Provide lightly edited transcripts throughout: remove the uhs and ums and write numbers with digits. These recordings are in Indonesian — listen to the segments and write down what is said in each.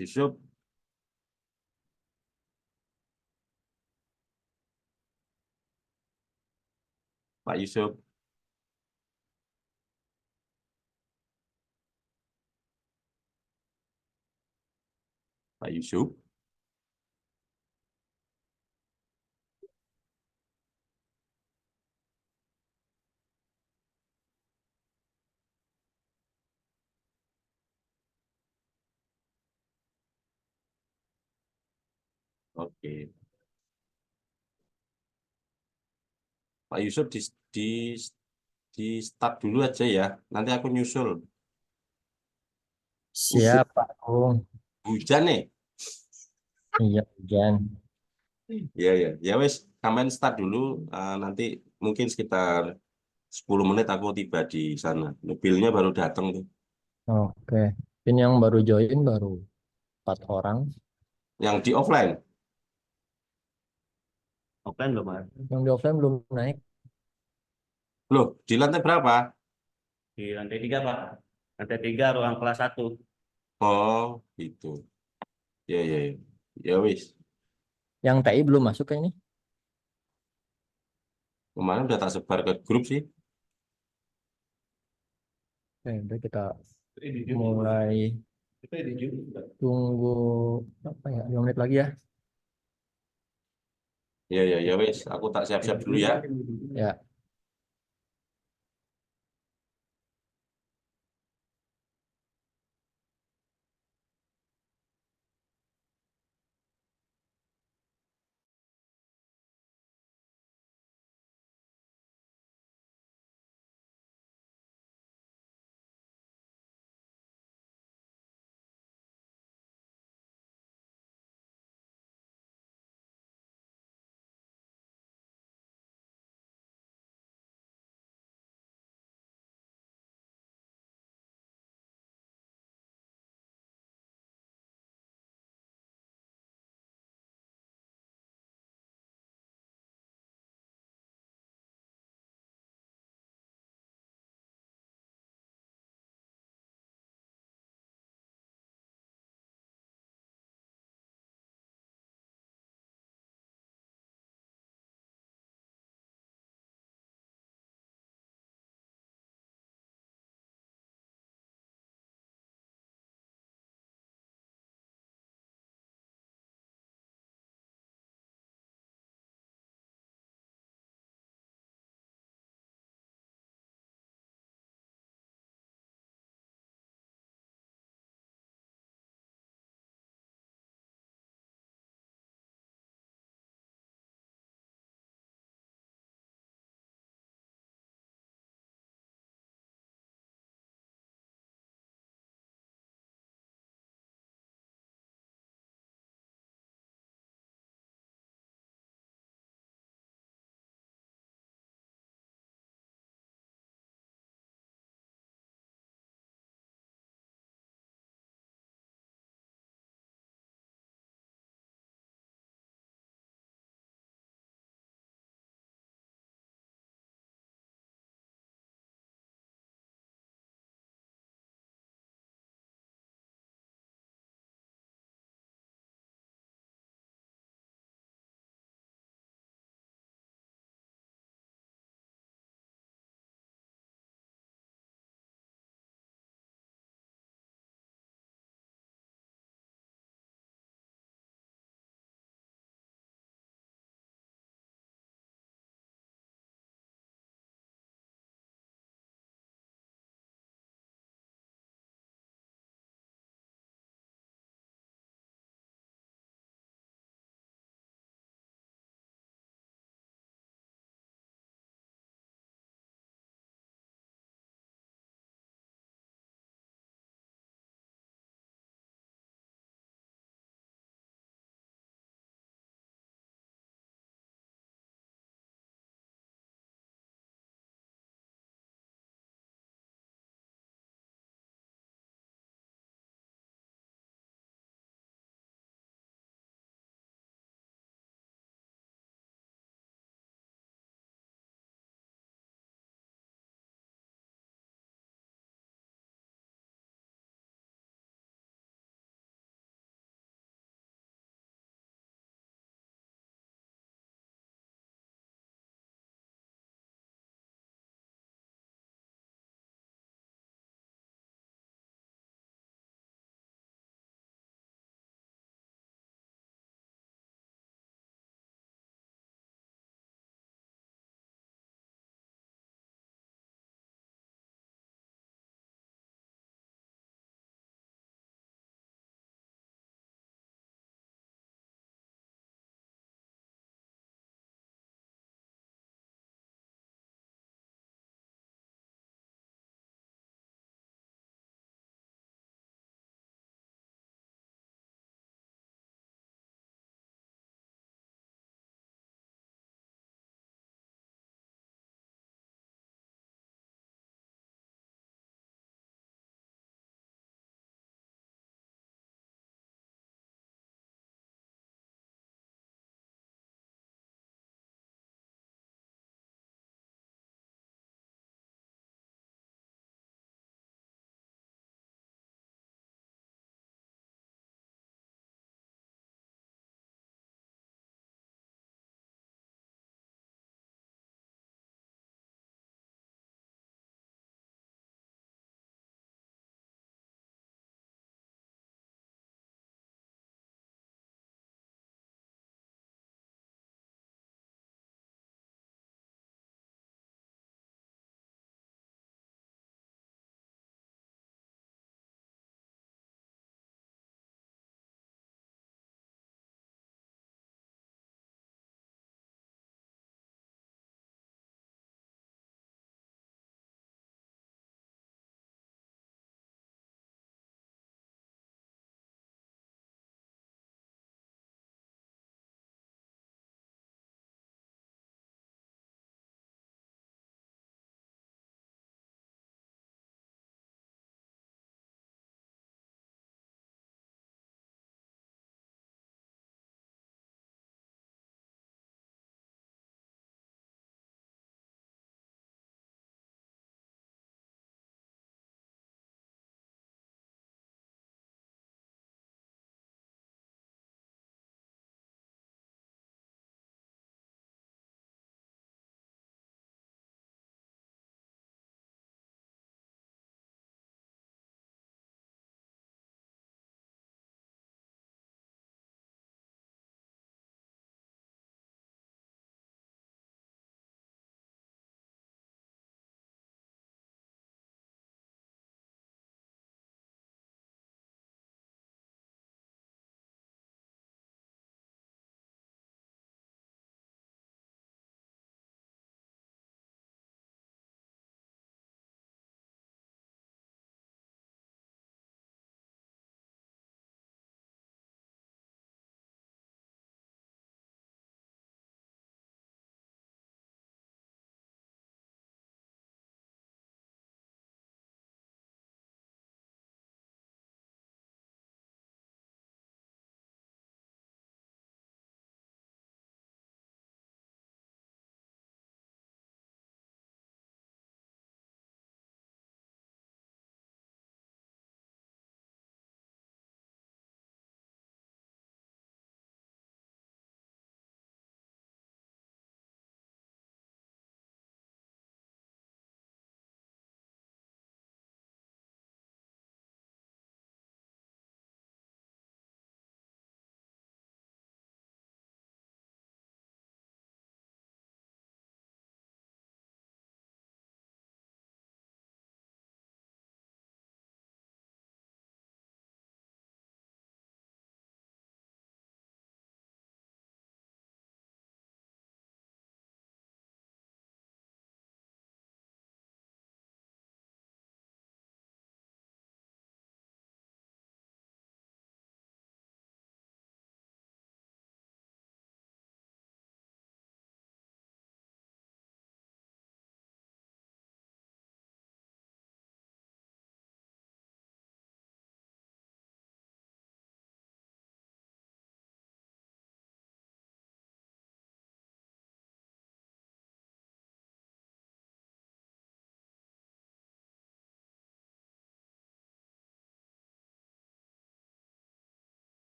Yusuf, Pak Yusuf, Pak Yusuf. Oke, Pak Yusuf di di start dulu aja ya. Nanti aku nyusul. Siap, Pak Agung. Hujan nih. Iya, Jan. Ya ya, ya wes. Sampean start dulu. Nanti mungkin sekitar 10 menit aku tiba di sana. Mobilnya baru datang tuh. Oke. Ini yang baru join baru 4 orang. Yang di offline. Offline belum ada. Yang di offline belum naik. Loh, di lantai berapa? Di lantai 3, Pak. Lantai 3 ruang kelas 1. Oh, itu. Ya ya ya. Ya wes. Yang TI belum masuk ke ini. Kemarin udah tak sebar ke grup sih. Udah kita mulai tunggu apa ya? 2 menit lagi ya. Ya ya ya wes. Aku tak siap-siap dulu ya. Ya.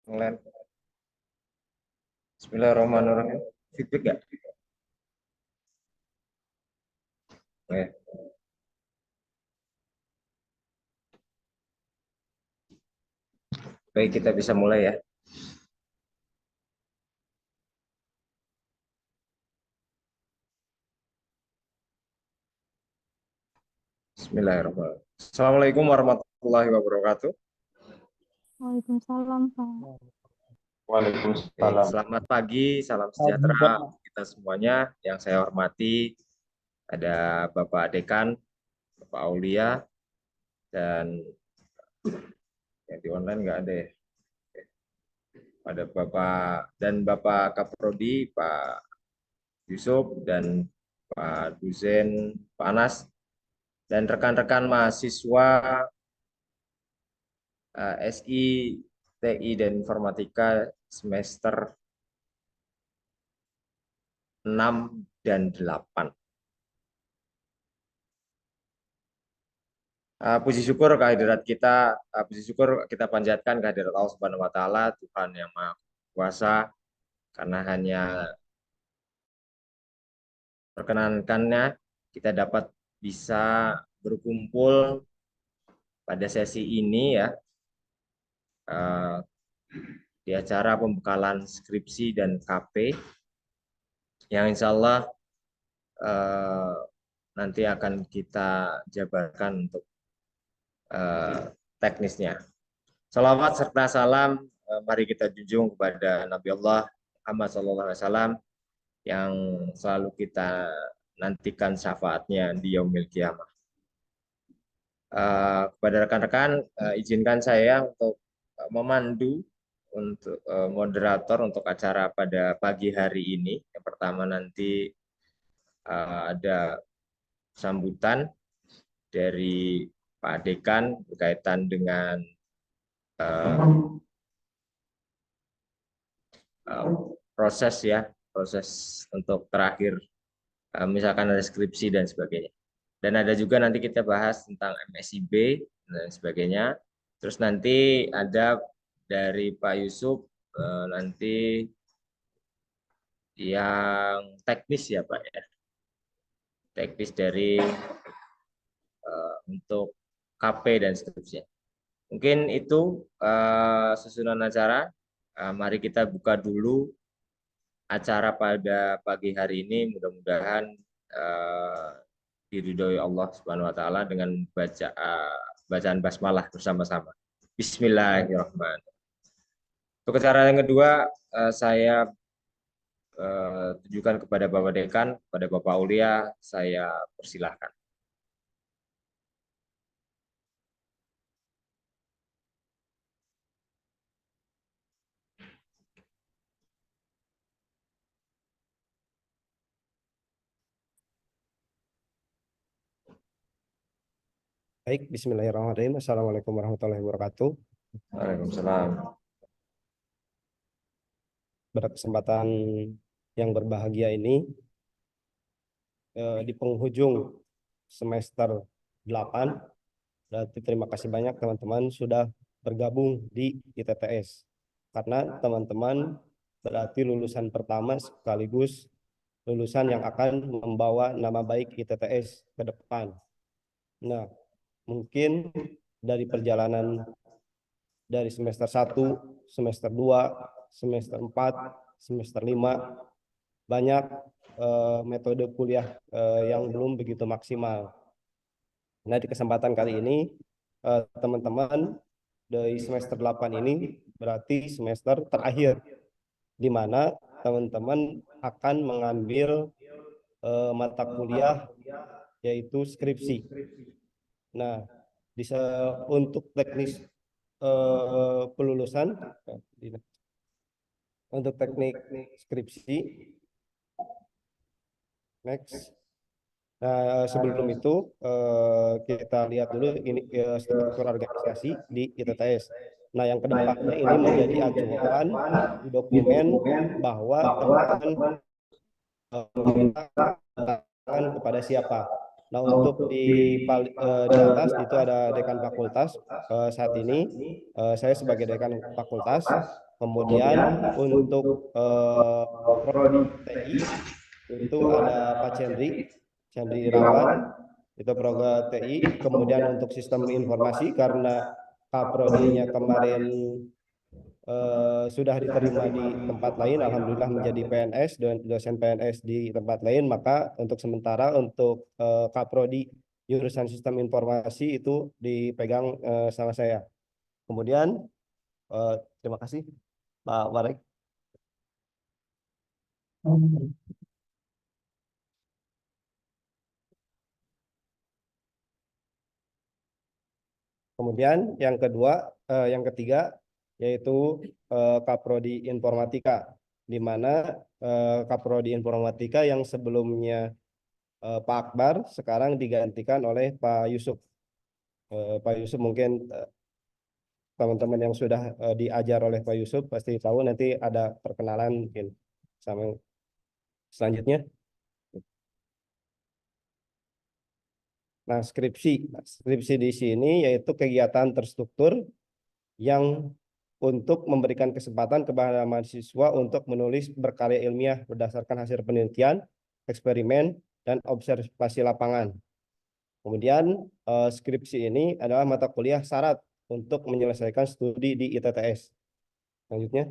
Online. Bismillahirrahmanirrahim. Feedback ya? Oke. Baik, kita bisa mulai ya. Bismillahirrahmanirrahim. Assalamualaikum warahmatullahi wabarakatuh. Waalaikumsalam, Pak. Oke, selamat pagi, salam sejahtera untuk kita semuanya. Yang saya hormati ada Bapak Dekan, Bapak Aulia, dan yang di online nggak ada ya. Ada Bapak Kaprodi, Pak Yusuf, dan Pak Duzen, Pak Anas, dan rekan-rekan mahasiswa SI, TI, dan Informatika semester 6 dan 8. Puji syukur kita panjatkan kehadirat Allah Subhanahu wa taala, Tuhan yang Maha Kuasa, karena hanya perkenankannya kita dapat bisa berkumpul pada sesi ini ya, di acara pembekalan skripsi dan KP yang insya Allah nanti akan kita jabarkan untuk teknisnya. Salawat serta salam mari kita junjung kepada Nabi Allah Muhammad SAW yang selalu kita nantikan syafaatnya di yaumil qiyamah. Kepada rekan-rekan, izinkan saya untuk memandu untuk moderator untuk acara pada pagi hari ini. Yang pertama nanti ada sambutan dari Pak Dekan berkaitan dengan proses untuk terakhir, misalkan ada skripsi dan sebagainya. Dan ada juga nanti kita bahas tentang MSIB dan sebagainya. Terus nanti ada dari Pak Yusuf nanti yang teknis ya Pak ya, teknis dari untuk KP dan seterusnya. Mungkin itu susunan acara. Mari kita buka dulu acara pada pagi hari ini. Mudah-mudahan diridhoi Allah Subhanahu wa taala dengan bacaan basmalah bersama-sama. Bismillahirrahmanirrahim. Untuk acara yang kedua saya tujukan kepada Bapak Dekan, kepada Bapak Aulia, saya persilahkan. Baik, bismillahirrahmanirrahim. Assalamualaikum warahmatullahi wabarakatuh. Waalaikumsalam. Pada kesempatan yang berbahagia ini, di penghujung semester 8, berarti terima kasih banyak teman-teman sudah bergabung di ITTS. Karena teman-teman berarti lulusan pertama sekaligus lulusan yang akan membawa nama baik ITTS ke depan. Nah, mungkin dari perjalanan dari semester 1, semester 2, semester 4, semester 5, banyak metode kuliah yang belum begitu maksimal. Nah, di kesempatan kali ini, teman-teman dari semester 8 ini berarti semester terakhir, di mana teman-teman akan mengambil mata kuliah yaitu skripsi. Nah, untuk teknis pelulusan, untuk teknik skripsi, next. Nah, sebelum itu kita lihat dulu ini struktur organisasi di ITTS. Nah, yang kedepannya ini menjadi acuan di dokumen bahwa teman-teman memintakan kepada siapa. Nah, untuk di atas itu ada dekan fakultas. Saat ini saya sebagai dekan fakultas Kemudian untuk prodi TI itu ada Pak Chandri Irawan, itu program TI. Kemudian untuk sistem informasi karena Kaprodinya kemarin sudah diterima di tempat lain, alhamdulillah menjadi PNS dan dosen PNS di tempat lain, maka untuk sementara untuk Kaprodi jurusan sistem informasi itu dipegang sama saya. Kemudian terima kasih Pak Warek. Kemudian yang ketiga yaitu Kaprodi Informatika, di mana Kaprodi Informatika yang sebelumnya Pak Akbar sekarang digantikan oleh Pak Yusuf. Pak Yusuf mungkin teman-teman yang sudah diajar oleh Pak Yusuf pasti tahu, nanti ada perkenalan mungkin sama selanjutnya. Nah, skripsi di sini yaitu kegiatan terstruktur yang untuk memberikan kesempatan kepada mahasiswa untuk menulis berkarya ilmiah berdasarkan hasil penelitian, eksperimen, dan observasi lapangan. Kemudian skripsi ini adalah mata kuliah syarat untuk menyelesaikan studi di ITTS. Selanjutnya.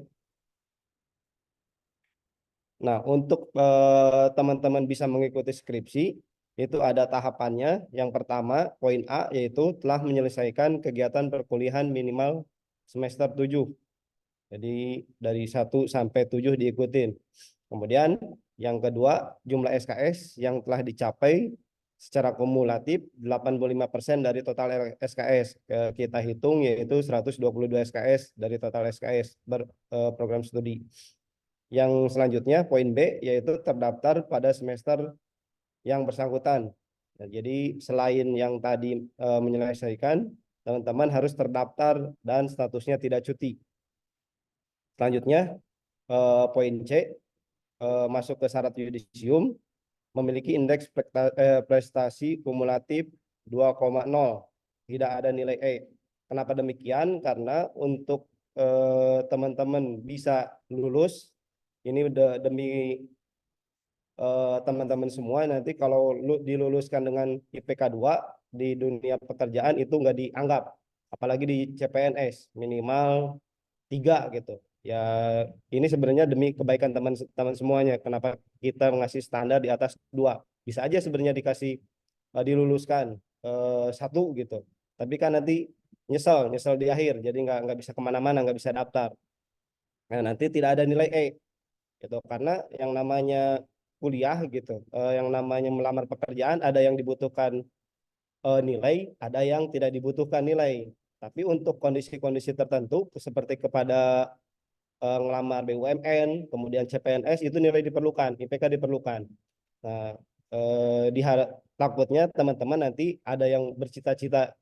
Nah, untuk teman-teman bisa mengikuti skripsi, itu ada tahapannya. Yang pertama, poin A, yaitu telah menyelesaikan kegiatan perkuliahan minimal semester 7. Jadi dari 1 sampai 7 diikutin. Kemudian yang kedua, jumlah SKS yang telah dicapai secara kumulatif 85% dari total SKS. Kita hitung yaitu 122 SKS dari total SKS program studi. Yang selanjutnya, poin B, yaitu terdaftar pada semester yang bersangkutan. Nah, jadi selain yang tadi menyelesaikan, teman-teman harus terdaftar dan statusnya tidak cuti. Selanjutnya, poin C, masuk ke syarat yudisium, memiliki indeks prestasi kumulatif 2,0, tidak ada nilai E. Kenapa demikian? Karena untuk teman-teman bisa lulus, ini demi teman-teman semua, nanti kalau diluluskan dengan IPK 2 di dunia pekerjaan itu nggak dianggap, apalagi di CPNS minimal 3 gitu ya. Ini sebenarnya demi kebaikan teman-teman semuanya, kenapa kita mengasih standar di atas 2. Bisa aja sebenarnya dikasih diluluskan 1 gitu, tapi kan nanti nyesel di akhir, jadi nggak bisa kemana-mana, nggak bisa daftar. Nah, nanti tidak ada nilai E gitu, karena yang namanya kuliah gitu, yang namanya melamar pekerjaan ada yang dibutuhkan nilai, ada yang tidak dibutuhkan nilai. Tapi untuk kondisi-kondisi tertentu seperti kepada ngelamar BUMN, kemudian CPNS, itu nilai diperlukan, IPK diperlukan. Nah, takutnya teman-teman nanti ada yang bercita-cita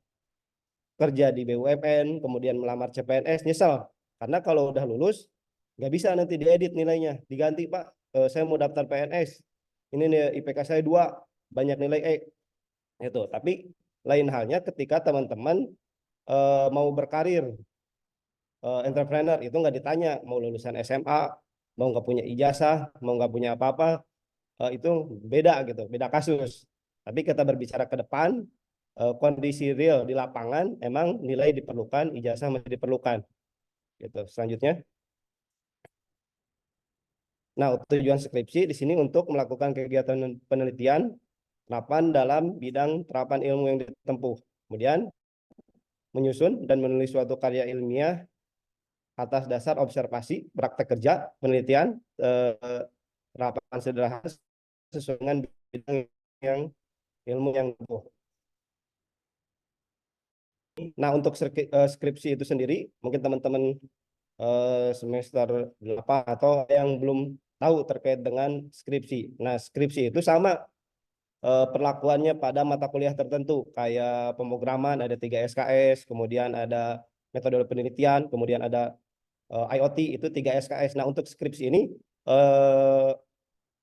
kerja di BUMN, kemudian melamar CPNS, nyesel. Karena kalau udah lulus, nggak bisa nanti diedit nilainya, diganti, Pak, saya mau daftar PNS, ini nih IPK saya 2, banyak nilai E. Itu. Tapi lain halnya ketika teman-teman mau berkarir, entrepreneur, itu nggak ditanya mau lulusan SMA, mau nggak punya ijazah, mau nggak punya apa-apa, itu beda gitu, beda kasus. Tapi kita berbicara ke depan, kondisi real di lapangan, emang nilai diperlukan, ijazah masih diperlukan. Gitu. Selanjutnya. Nah, tujuan skripsi di sini untuk melakukan kegiatan penelitian terapan dalam bidang terapan ilmu yang ditempuh. Kemudian menyusun dan menulis suatu karya ilmiah atas dasar observasi, praktek kerja, penelitian, terapan sederhana sesuai dengan bidang yang ilmu yang ditempuh. Nah, untuk skripsi itu sendiri, mungkin teman-teman semester 8 atau yang belum tahu terkait dengan skripsi. Nah, skripsi itu sama perlakuannya pada mata kuliah tertentu, kayak pemrograman ada 3 SKS, kemudian ada metode penelitian, kemudian ada IoT, itu 3 SKS. Nah, untuk skripsi ini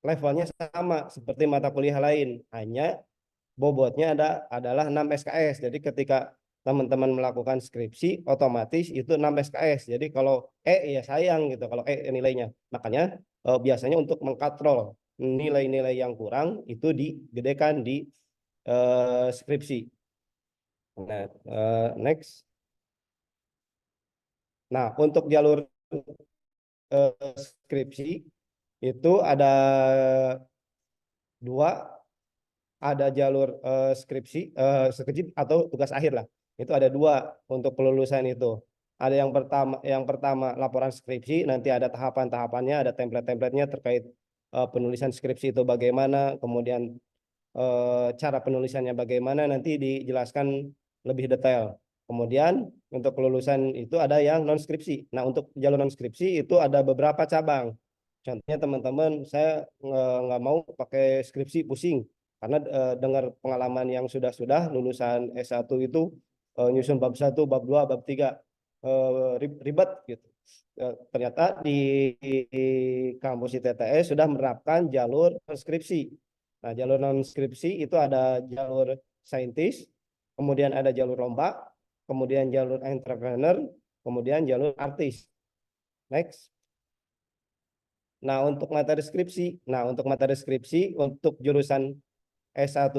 levelnya sama seperti mata kuliah lain, hanya bobotnya adalah 6 SKS. Jadi ketika teman-teman melakukan skripsi, otomatis itu 6 SKS. Jadi kalau ya sayang gitu kalau nilainya. Makanya biasanya untuk mengkatrol nilai-nilai yang kurang itu digedekan di skripsi. Nah, next. Nah, untuk jalur skripsi itu ada dua, ada jalur skripsi atau tugas akhir lah. Itu ada dua untuk kelulusan itu. Ada yang pertama laporan skripsi, nanti ada tahapan-tahapannya, ada template-templatenya terkait penulisan skripsi itu bagaimana, kemudian cara penulisannya bagaimana, nanti dijelaskan lebih detail. Kemudian untuk kelulusan itu ada yang non skripsi. Nah, untuk jalur non skripsi itu ada beberapa cabang. Contohnya teman-teman, saya nggak mau pakai skripsi pusing karena dengar pengalaman yang sudah lulusan S1 itu nyusun bab 1, bab 2, bab 3 ribet gitu. Ternyata di kampus ITTS sudah menerapkan jalur skripsi. Nah, jalur non skripsi itu ada jalur saintis, kemudian ada jalur lomba, kemudian jalur entrepreneur, kemudian jalur artis. Next. Nah, untuk materi skripsi, untuk jurusan S1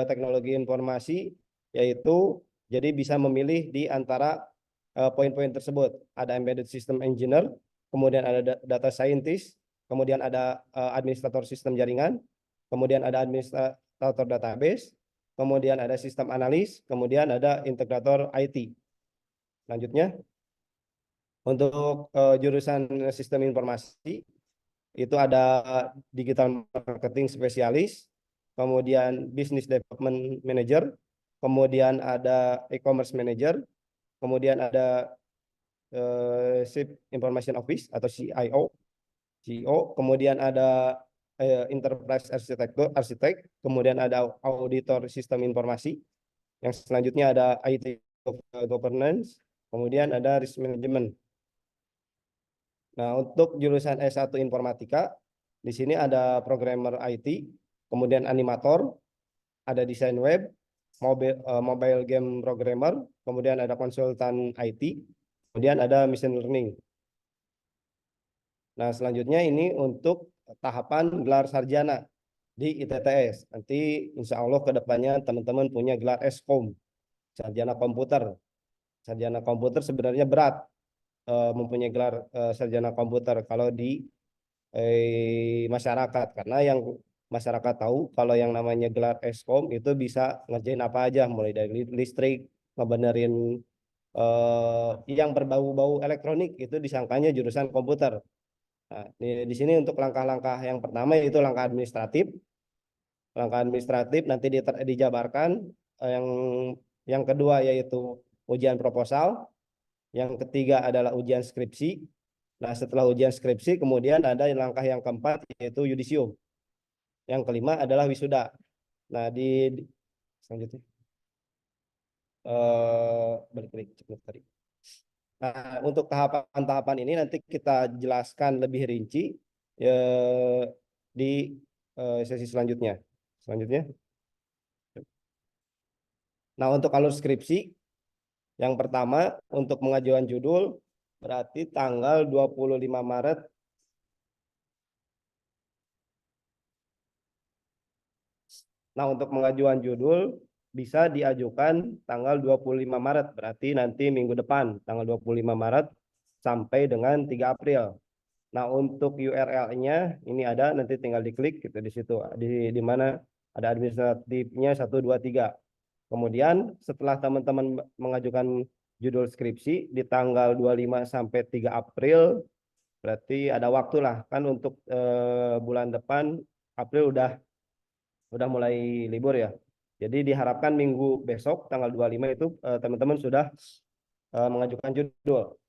Teknologi Informasi, yaitu jadi bisa memilih di antara poin-poin tersebut. Ada Embedded System Engineer, kemudian ada Data Scientist, kemudian ada Administrator Sistem Jaringan, kemudian ada Administrator Database, kemudian ada Sistem Analis, kemudian ada Integrator IT. Lanjutnya. Untuk jurusan sistem informasi itu ada digital marketing spesialis, kemudian business development manager, kemudian ada e-commerce manager, kemudian ada chief information office atau CIO, kemudian ada enterprise arsitek, kemudian ada auditor sistem informasi, yang selanjutnya ada IT governance, kemudian ada risk management. Nah, untuk jurusan S1 Informatika, di sini ada programmer IT, kemudian animator, ada desain web, mobile game programmer, kemudian ada konsultan IT, kemudian ada machine learning. Nah, selanjutnya ini untuk tahapan gelar sarjana di ITTS. Nanti insya Allah ke depannya teman-teman punya gelar Eskom, sarjana komputer. Sarjana komputer sebenarnya berat. Mempunyai gelar sarjana komputer kalau di masyarakat, karena yang masyarakat tahu kalau yang namanya gelar Eskom itu bisa ngerjain apa aja, mulai dari listrik, ngebenerin yang berbau-bau elektronik itu disangkanya jurusan komputer. Nah, di sini untuk langkah-langkah yang pertama yaitu langkah administratif. Langkah administratif nanti dijabarkan. Yang kedua yaitu ujian proposal. Yang ketiga adalah ujian skripsi. Nah, setelah ujian skripsi, kemudian ada langkah yang keempat, yaitu yudisium. Yang kelima adalah wisuda. Nah, selanjutnya. Balik tadi. Nah, untuk tahapan-tahapan ini nanti kita jelaskan lebih rinci di sesi selanjutnya. Nah, untuk alur skripsi, yang pertama, untuk pengajuan judul, berarti tanggal 25 Maret. Nah, untuk pengajuan judul, bisa diajukan tanggal 25 Maret, berarti nanti minggu depan, tanggal 25 Maret, sampai dengan 3 April. Nah, untuk URL-nya, ini ada, nanti tinggal diklik, gitu, di situ, di mana ada administratifnya 1, 2, 3. Kemudian setelah teman-teman mengajukan judul skripsi di tanggal 25 sampai 3 April, berarti ada waktu lah kan untuk bulan depan April udah mulai libur ya. Jadi diharapkan minggu besok tanggal 25 itu teman-teman sudah mengajukan judul.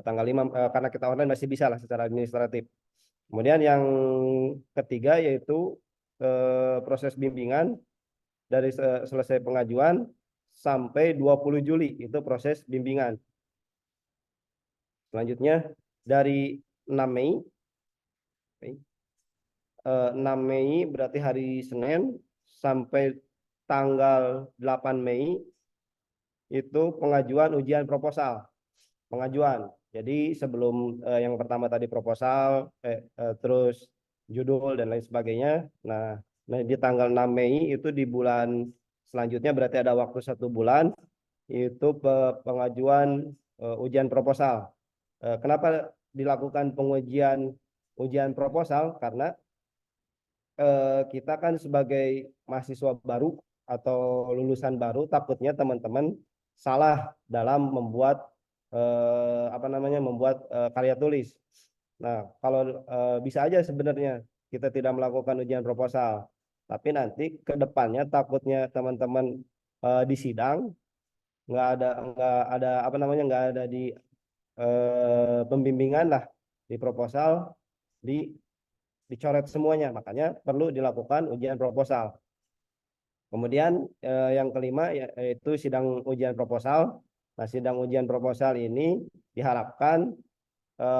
Tanggal 5 karena kita online masih bisa lah secara administratif. Kemudian yang ketiga yaitu proses bimbingan. Dari selesai pengajuan sampai 20 Juli itu proses bimbingan. Selanjutnya dari 6 Mei 6 Mei berarti hari Senin sampai tanggal 8 Mei itu pengajuan ujian proposal. Pengajuan. Jadi sebelum yang pertama tadi proposal, terus judul dan lain sebagainya. Nah, di tanggal 6 Mei itu di bulan selanjutnya berarti ada waktu 1 bulan itu pengajuan ujian proposal. Kenapa dilakukan pengujian ujian proposal? Karena kita kan sebagai mahasiswa baru atau lulusan baru, takutnya teman-teman salah dalam membuat membuat karya tulis. Nah, kalau bisa aja sebenarnya kita tidak melakukan ujian proposal, tapi nanti ke depannya takutnya teman-teman di sidang nggak ada di pembimbingan lah di proposal dicoret semuanya, makanya perlu dilakukan ujian proposal. Kemudian yang kelima yaitu sidang ujian proposal. Nah, sidang ujian proposal ini diharapkan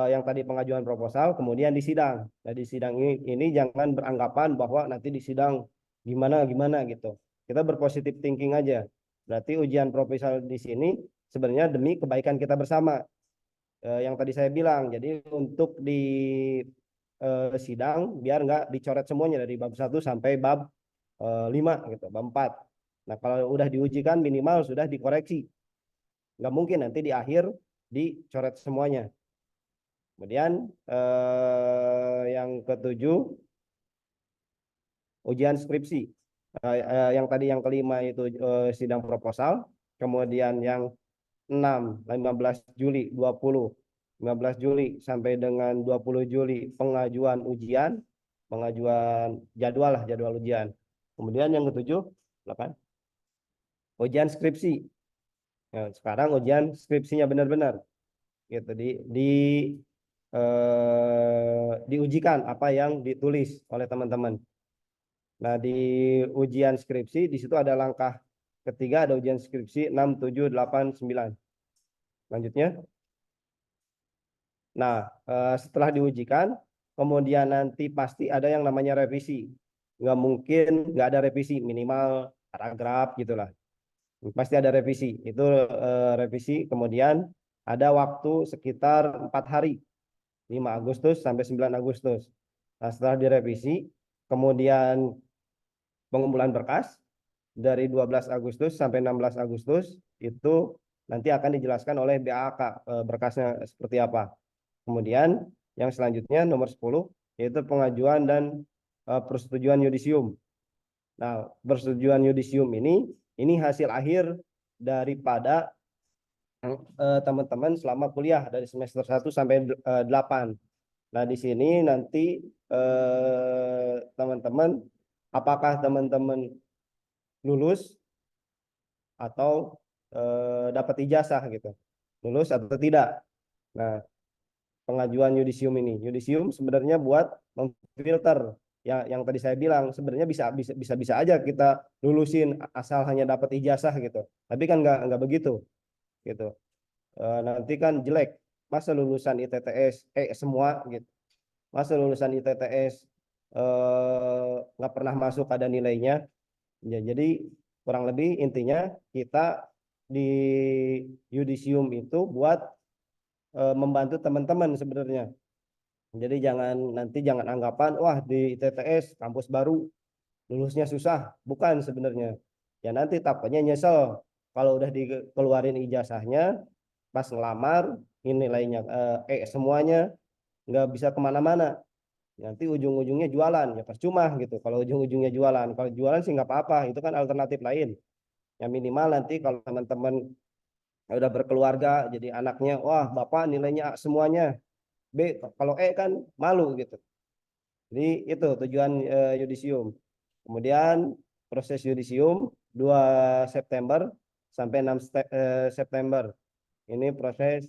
yang tadi pengajuan proposal kemudian disidang. Nah, di sidang ini jangan beranggapan bahwa nanti di sidang gimana gitu. Kita berpositif thinking aja. Berarti ujian proposal di sini sebenarnya demi kebaikan kita bersama. Yang tadi saya bilang, jadi untuk di sidang biar nggak dicoret semuanya dari bab 1 sampai bab 5 gitu, bab 4. Nah, kalau udah diujikan minimal sudah dikoreksi. Nggak mungkin nanti di akhir dicoret semuanya. Kemudian yang ketujuh, ujian skripsi. Yang tadi yang kelima itu sidang proposal. Kemudian yang 6, 15 Juli, 20, 15 Juli sampai dengan 20 Juli pengajuan ujian, pengajuan jadwal ujian. Kemudian yang ketujuh, 8, ujian skripsi. Nah, sekarang ujian skripsinya benar-benar gitu diujikan apa yang ditulis oleh teman-teman. Nah, di ujian skripsi di situ ada langkah ketiga, ada ujian skripsi 6, 7, 8, 9. Selanjutnya. Nah, setelah diujikan, kemudian nanti pasti ada yang namanya revisi. Nggak mungkin nggak ada revisi, minimal paragraf gitulah. Pasti ada revisi. Itu revisi, kemudian ada waktu sekitar 4 hari. 5 Agustus sampai 9 Agustus. Nah, setelah direvisi, kemudian pengumpulan berkas dari 12 Agustus sampai 16 Agustus itu nanti akan dijelaskan oleh BAK berkasnya seperti apa. Kemudian yang selanjutnya nomor 10 yaitu pengajuan dan persetujuan yudisium. Nah, persetujuan yudisium ini hasil akhir daripada teman-teman selama kuliah dari semester 1 sampai 8. Nah, di sini nanti teman-teman apakah teman-teman lulus atau dapat ijazah gitu. Lulus atau tidak. Nah, pengajuan yudisium ini. Yudisium sebenarnya buat memfilter yang tadi saya bilang, sebenarnya bisa aja kita lulusin asal hanya dapat ijazah gitu. Tapi kan nggak begitu gitu. Nanti kan jelek. Masa lulusan ITTS semua gitu. Masa lulusan ITTS nggak pernah masuk ada nilainya. Ya, jadi kurang lebih intinya kita di yudisium itu buat membantu teman-teman sebenarnya. Jadi jangan anggapan wah di ITTS kampus baru lulusnya susah, bukan sebenarnya. Ya nanti takutnya nyesel kalau udah dikeluarin ijazahnya pas ngelamar ini nilainya semuanya nggak bisa kemana-mana. Nanti ujung-ujungnya jualan ya percuma gitu. Kalau ujung-ujungnya jualan, kalau jualan sih nggak apa-apa, itu kan alternatif lain. Yang minimal nanti kalau teman-teman udah berkeluarga jadi anaknya wah bapak nilainya A semuanya B, kalau kan malu gitu. Jadi itu tujuan yudisium. Kemudian proses yudisium 2 September sampai 6 September. Ini proses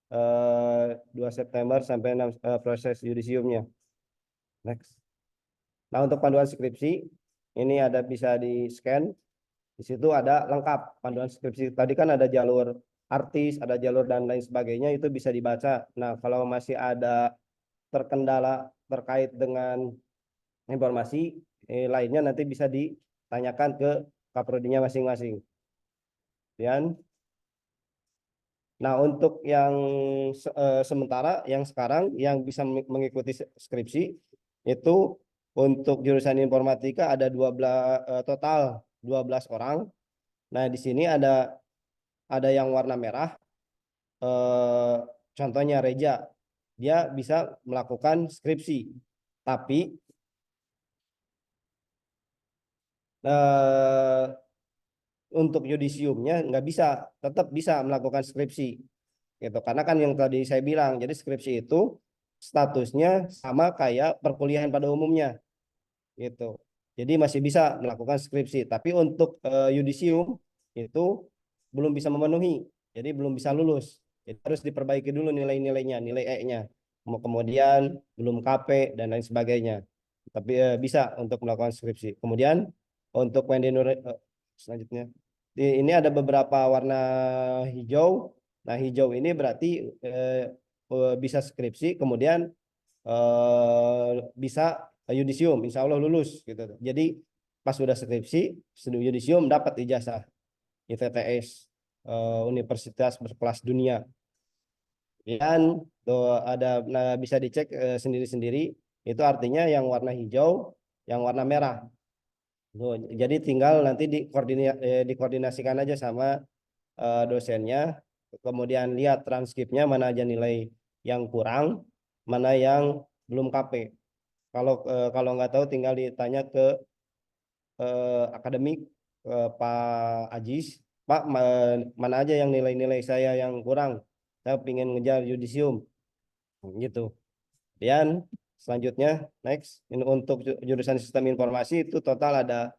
2 September sampai 6 proses yudisiumnya. Next. Nah, untuk panduan skripsi ini ada bisa di-scan. Di situ ada lengkap panduan skripsi. Tadi kan ada jalur artis, ada jalur dan lain sebagainya, itu bisa dibaca. Nah, kalau masih ada terkendala terkait dengan informasi lainnya nanti bisa ditanyakan ke kaprodinya masing-masing. Dan Nah, untuk yang sementara, yang sekarang yang bisa mengikuti skripsi itu untuk jurusan informatika ada 12 total 12 orang. Nah, di sini ada yang warna merah. Contohnya Reja, dia bisa melakukan skripsi, tapi untuk yudisiumnya nggak bisa, tetap bisa melakukan skripsi gitu. Karena kan yang tadi saya bilang, jadi skripsi itu statusnya sama kayak perkuliahan pada umumnya gitu. Jadi masih bisa melakukan skripsi, tapi untuk yudisium itu belum bisa memenuhi, jadi belum bisa lulus. Jadi harus diperbaiki dulu nilai-nilainya, nilai E-nya. Kemudian belum KP dan lain sebagainya. Tapi bisa untuk melakukan skripsi. Kemudian untuk selanjutnya, ini ada beberapa warna hijau. Nah, hijau ini berarti bisa skripsi, kemudian bisa yudisium, insya Allah lulus gitu. Jadi pas sudah skripsi, sudah yudisium dapat ijazah ITTS Universitas berkelas dunia. Dan tuh ada, nah, bisa dicek sendiri-sendiri. Itu artinya yang warna hijau, yang warna merah. Tuh, jadi tinggal nanti dikoordinasikan aja sama dosennya. Kemudian lihat transkripnya mana aja nilai yang kurang, mana yang belum KP. Kalau nggak tahu tinggal ditanya ke akademik, Pak Ajis, Pak, mana aja yang nilai-nilai saya yang kurang, saya ingin ngejar yudisium gitu. Dan selanjutnya next, ini untuk jurusan sistem informasi itu total ada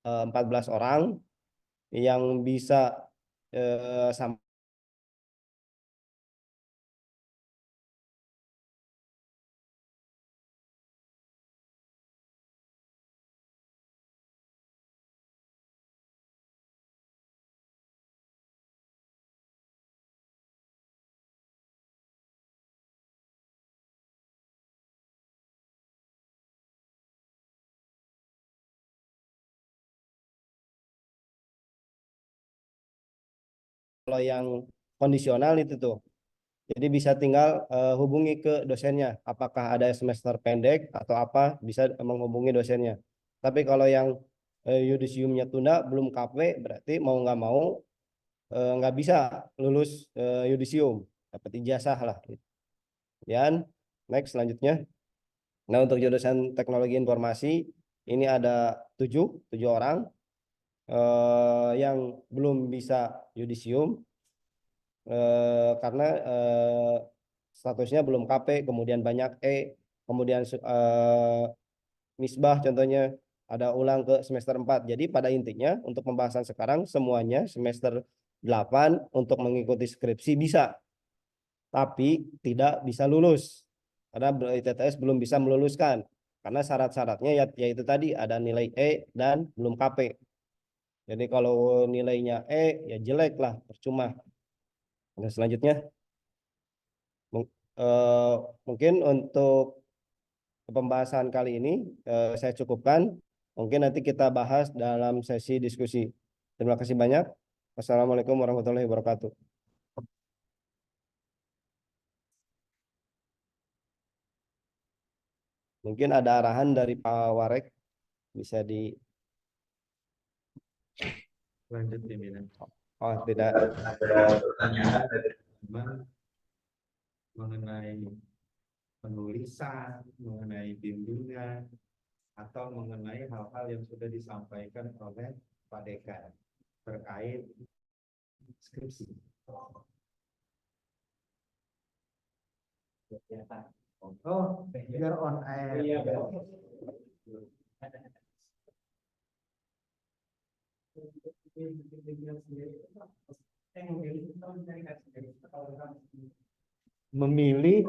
14 orang yang bisa sampai kalau yang kondisional itu tuh. Jadi bisa tinggal hubungi ke dosennya, apakah ada semester pendek atau apa, bisa menghubungi dosennya. Tapi kalau yang yudisiumnya tunda, belum KP, berarti mau nggak mau nggak bisa lulus yudisium, dapat ijazah lah. Dan next selanjutnya. Nah, untuk jurusan teknologi informasi ini ada tujuh orang yang belum bisa yudisium karena statusnya belum KP, kemudian banyak kemudian misbah contohnya ada ulang ke semester 4. Jadi pada intinya untuk pembahasan sekarang semuanya semester 8 untuk mengikuti skripsi bisa, tapi tidak bisa lulus karena ITTS belum bisa meluluskan karena syarat-syaratnya yaitu tadi ada nilai E dan belum KP. Jadi kalau nilainya E ya jelek lah, percuma. Nah, selanjutnya mungkin untuk pembahasan kali ini saya cukupkan. Mungkin nanti kita bahas dalam sesi diskusi. Terima kasih banyak. Wassalamualaikum warahmatullahi wabarakatuh. Mungkin ada arahan dari Pak Warek, bisa di Lanjut pimpinan. oh tidak. Pertanyaan dari teman mengenai penulisan, mengenai bimbingan, atau mengenai hal-hal yang sudah disampaikan oleh Pak Dekan terkait skripsi. Oh, biar on air. Iya, memilih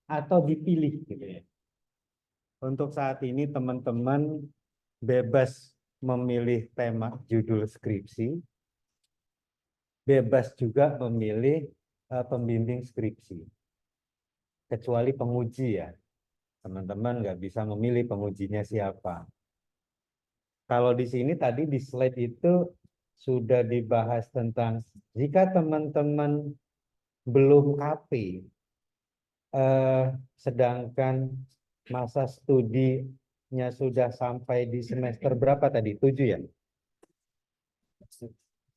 atau dipilih gitu ya. Untuk saat ini teman-teman bebas memilih tema judul skripsi, bebas juga memilih pembimbing skripsi. Kecuali penguji ya. Teman-teman nggak bisa memilih pengujinya siapa. Kalau di sini tadi di slide itu sudah dibahas tentang jika teman-teman belum KP, sedangkan masa studinya sudah sampai di semester berapa tadi? 7 ya?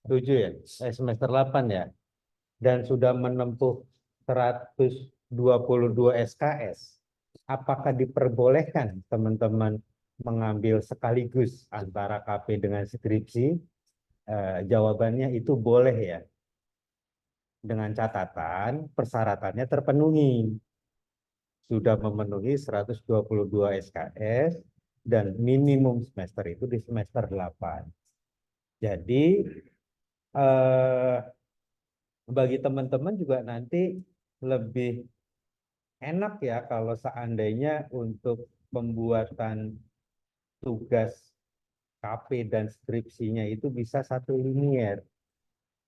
7 ya? Semester 8 ya? Dan sudah menempuh 122 SKS. Apakah diperbolehkan teman-teman mengambil sekaligus antara KP dengan skripsi? Jawabannya itu boleh ya. Dengan catatan persyaratannya terpenuhi. Sudah memenuhi 122 SKS dan minimum semester itu di semester 8. Jadi bagi teman-teman juga nanti lebih enak ya kalau seandainya untuk pembuatan tugas KP dan skripsinya itu bisa satu linier,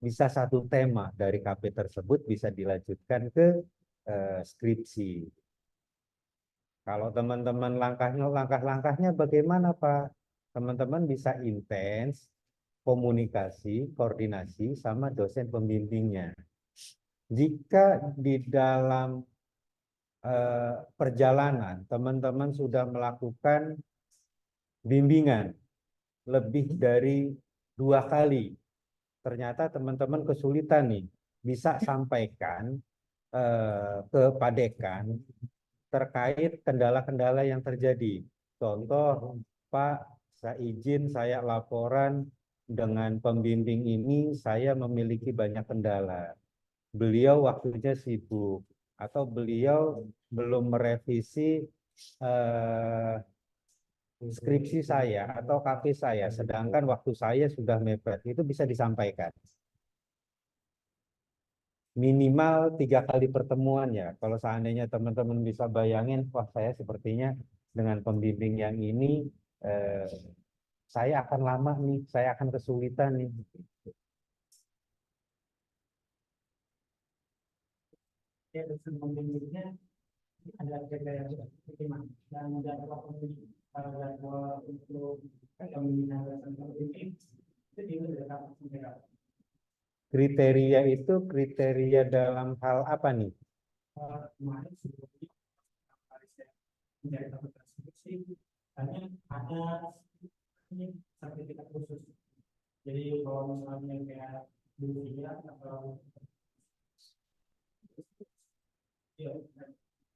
bisa satu tema dari KP tersebut bisa dilanjutkan ke skripsi. Kalau teman-teman langkah-langkahnya bagaimana Pak? Teman-teman bisa intens komunikasi, koordinasi sama dosen pembimbingnya. Jika di dalam perjalanan teman-teman sudah melakukan bimbingan lebih dari 2 kali, ternyata teman-teman kesulitan nih, bisa sampaikan ke Pak Dekan terkait kendala-kendala yang terjadi. Contoh, Pak, saya laporan dengan pembimbing ini saya memiliki banyak kendala. Beliau waktunya sibuk atau beliau belum merevisi skripsi saya atau KP saya, sedangkan waktu saya sudah mepet. Itu bisa disampaikan. Minimal 3 kali pertemuan ya. Kalau seandainya teman-teman bisa bayangin, wah saya sepertinya dengan pembimbing yang ini saya akan lama nih, saya akan kesulitan nih. Ya, dosen pembimbingnya ada kriteria bagaimana dan jadwal pembimbing jadwal untuk pembinaan dosen pembimbing itu juga tidak. Kriteria itu kriteria dalam hal apa nih? Kemarin sebelumnya saya menjadi fakultas skripsi hanya ada ini sertifikat khusus. Jadi kalau misalnya kayak dulu atau ya,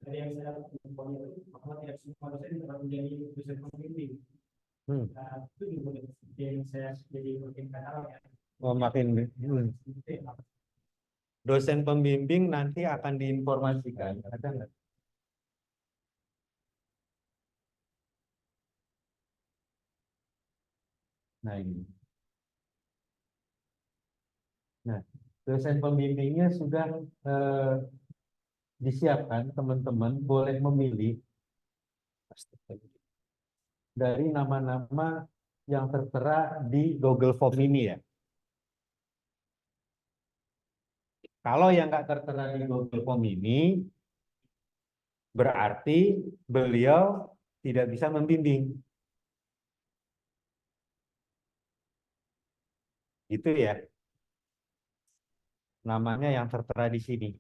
dari yang saya lakukan itu bahwa tidak semua dosen dapat menjadi dosen pembimbing. Nah, itu juga yang saya jadi makin kenal ya. Dosen pembimbing nanti akan diinformasikan. Ada nggak? Nah ini. Nah, dosen pembimbingnya sudah disiapkan, teman-teman boleh memilih dari nama-nama yang tertera di Google Form ini ya. Kalau yang nggak tertera di Google Form ini, berarti beliau tidak bisa membimbing. Gitu ya. Namanya yang tertera di sini.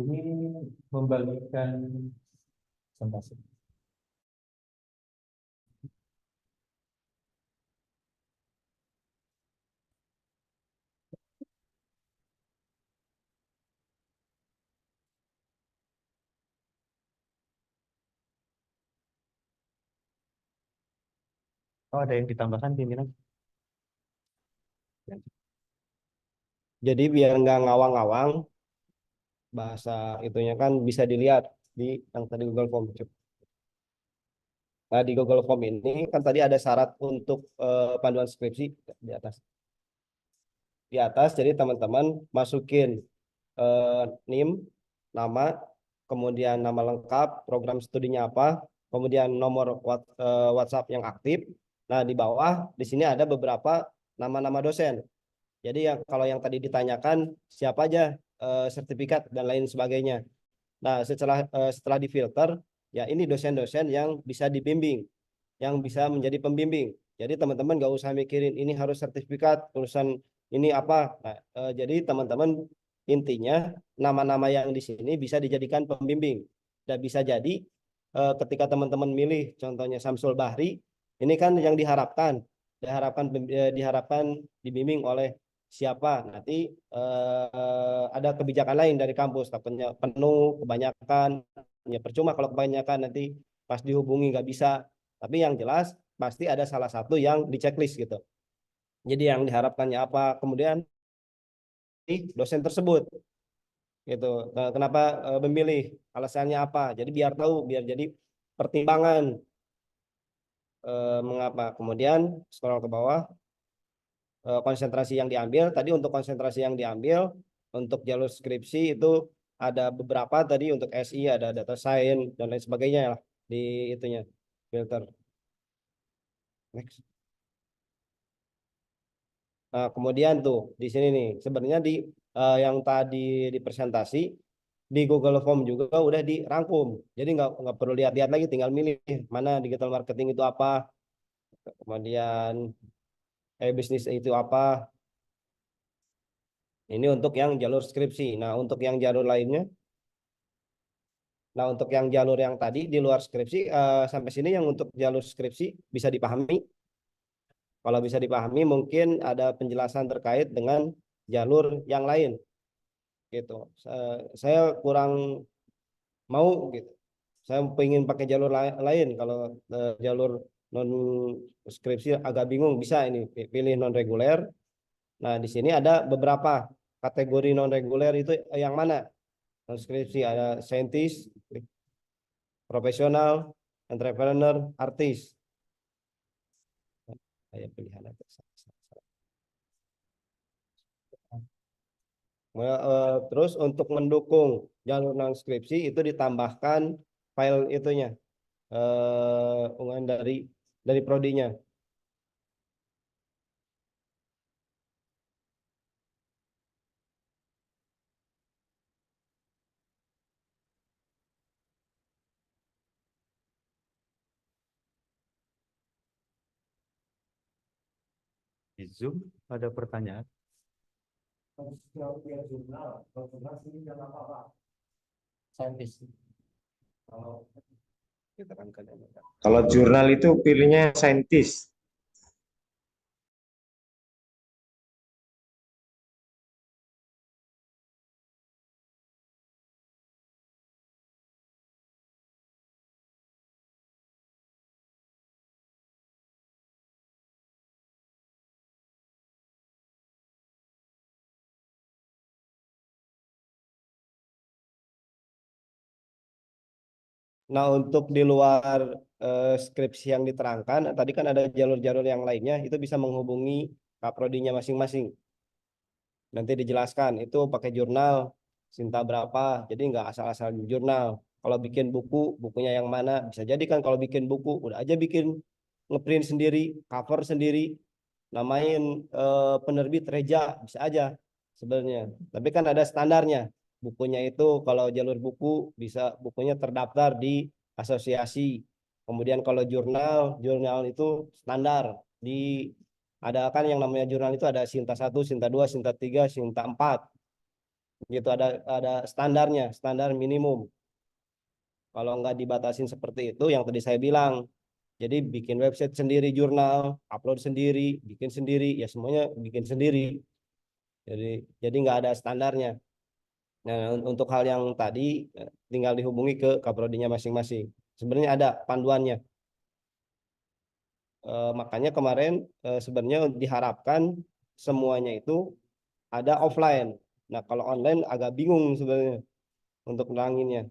Ini membagikan presentasi. Oh, ada yang ditambahkan pimpinan? Jadi biar nggak ngawang-ngawang, bahasa itunya kan bisa dilihat di yang tadi Google Form. Nah, di Google Form ini kan tadi ada syarat untuk panduan skripsi di atas. Di atas, jadi teman-teman masukin NIM, nama, kemudian nama lengkap, program studinya apa, kemudian nomor WhatsApp yang aktif. Nah, di bawah di sini ada beberapa nama-nama dosen. Jadi kalau yang tadi ditanyakan siapa aja, sertifikat dan lain sebagainya. Nah, setelah difilter, ya ini dosen-dosen yang bisa dibimbing, yang bisa menjadi pembimbing. Jadi teman-teman nggak usah mikirin ini harus sertifikat, urusan ini apa. Nah, jadi teman-teman intinya nama-nama yang di sini bisa dijadikan pembimbing. Dan bisa jadi ketika teman-teman milih contohnya Samsul Bahri, ini kan yang diharapkan dibimbing oleh siapa. Nanti ada kebijakan lain dari kampus, takutnya penuh kebanyakan, ya percuma kalau kebanyakan nanti pas dihubungi nggak bisa. Tapi yang jelas pasti ada salah satu yang di checklist gitu. Jadi yang diharapkannya apa, kemudian dosen tersebut gitu. Nah, kenapa memilih, alasannya apa? Jadi biar tahu, biar jadi pertimbangan mengapa. Kemudian scroll ke bawah, konsentrasi yang diambil. Tadi untuk konsentrasi yang diambil untuk jalur skripsi itu ada beberapa, tadi untuk SI ada data science dan lain sebagainya lah di itunya filter. Next. Nah, kemudian tuh di sini nih sebenarnya di yang tadi di presentasi di Google Form juga udah dirangkum. Jadi nggak perlu lihat-lihat lagi, tinggal milih mana digital marketing itu apa, kemudian bisnis itu apa. Ini untuk yang jalur skripsi. Nah, untuk yang jalur lainnya, nah untuk yang jalur yang tadi di luar skripsi sampai sini yang untuk jalur skripsi bisa dipahami. Kalau bisa dipahami, mungkin ada penjelasan terkait dengan jalur yang lain gitu. Saya kurang mau gitu. Saya pengen pakai jalur lain. Kalau jalur non skripsi agak bingung, bisa ini pilih non reguler. Nah, di sini ada beberapa kategori non reguler itu yang mana? Non skripsi ada saintis, profesional, entrepreneur, artis. Saya pilihan aja. Terus untuk mendukung jalur non skripsi itu ditambahkan file itunya, unggahan dari prodinya. Di Zoom ada pertanyaan. Saintis. Kalau jurnal itu pilihnya saintis. Nah, untuk di luar skripsi yang diterangkan, tadi kan ada jalur-jalur yang lainnya, itu bisa menghubungi kaprodinya masing-masing. Nanti dijelaskan, itu pakai jurnal, Sinta berapa, jadi nggak asal-asal jurnal. Kalau bikin buku, bukunya yang mana, bisa jadi kan kalau bikin buku, udah aja bikin ngeprint sendiri, cover sendiri, namain penerbit Reja, bisa aja sebenarnya. Tapi kan ada standarnya. Bukunya itu kalau jalur buku bisa bukunya terdaftar di asosiasi. Kemudian kalau jurnal itu standar di ada kan yang namanya jurnal itu ada Sinta 1, Sinta 2, Sinta 3, Sinta 4. Gitu ada standarnya, standar minimum. Kalau nggak dibatasin seperti itu yang tadi saya bilang. Jadi bikin website sendiri jurnal, upload sendiri, bikin sendiri, ya semuanya bikin sendiri. Jadi nggak ada standarnya. Nah, untuk hal yang tadi tinggal dihubungi ke kaprodinya masing-masing. Sebenarnya ada panduannya. Makanya kemarin sebenarnya diharapkan semuanya itu ada offline. Nah, kalau online agak bingung sebenarnya untuk neranginnya.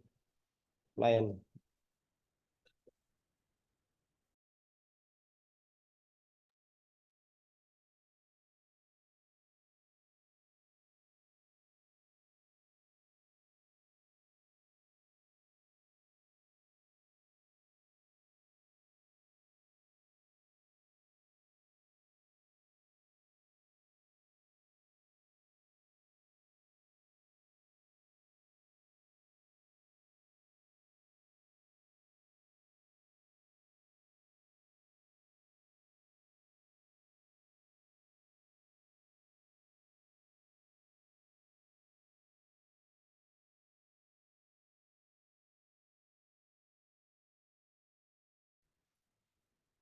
Lain.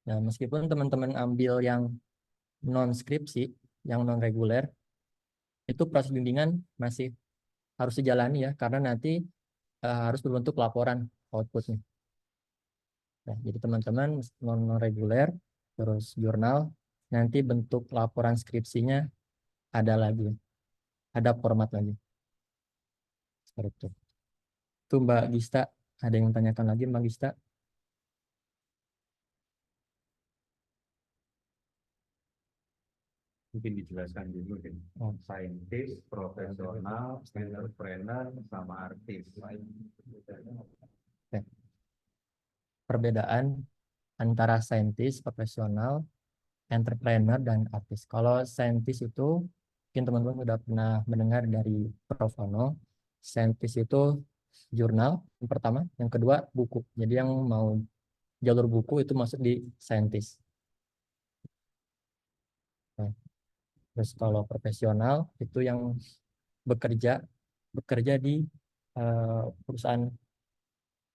Nah, meskipun teman-teman ambil yang non skripsi, yang non reguler, itu proses bimbingan masih harus dijalani ya, karena nanti harus berbentuk laporan outputnya. Nah, jadi teman-teman non reguler, terus jurnal, nanti bentuk laporan skripsinya ada lagi, ada format lagi. Seperti itu. Itu Mbak Gista, ada yang tanyakan lagi Mbak Gista? Mungkin dijelaskan dulu deh. Oh. Saintis, profesional, entrepreneur, sama artis. Perbedaan antara saintis, profesional, entrepreneur, dan artis. Kalau saintis itu, mungkin teman-teman sudah pernah mendengar dari Prof. Ono. Saintis itu jurnal yang pertama, yang kedua buku. Jadi yang mau jalur buku itu masuk di saintis. Nah, terus kalau profesional itu yang bekerja di perusahaan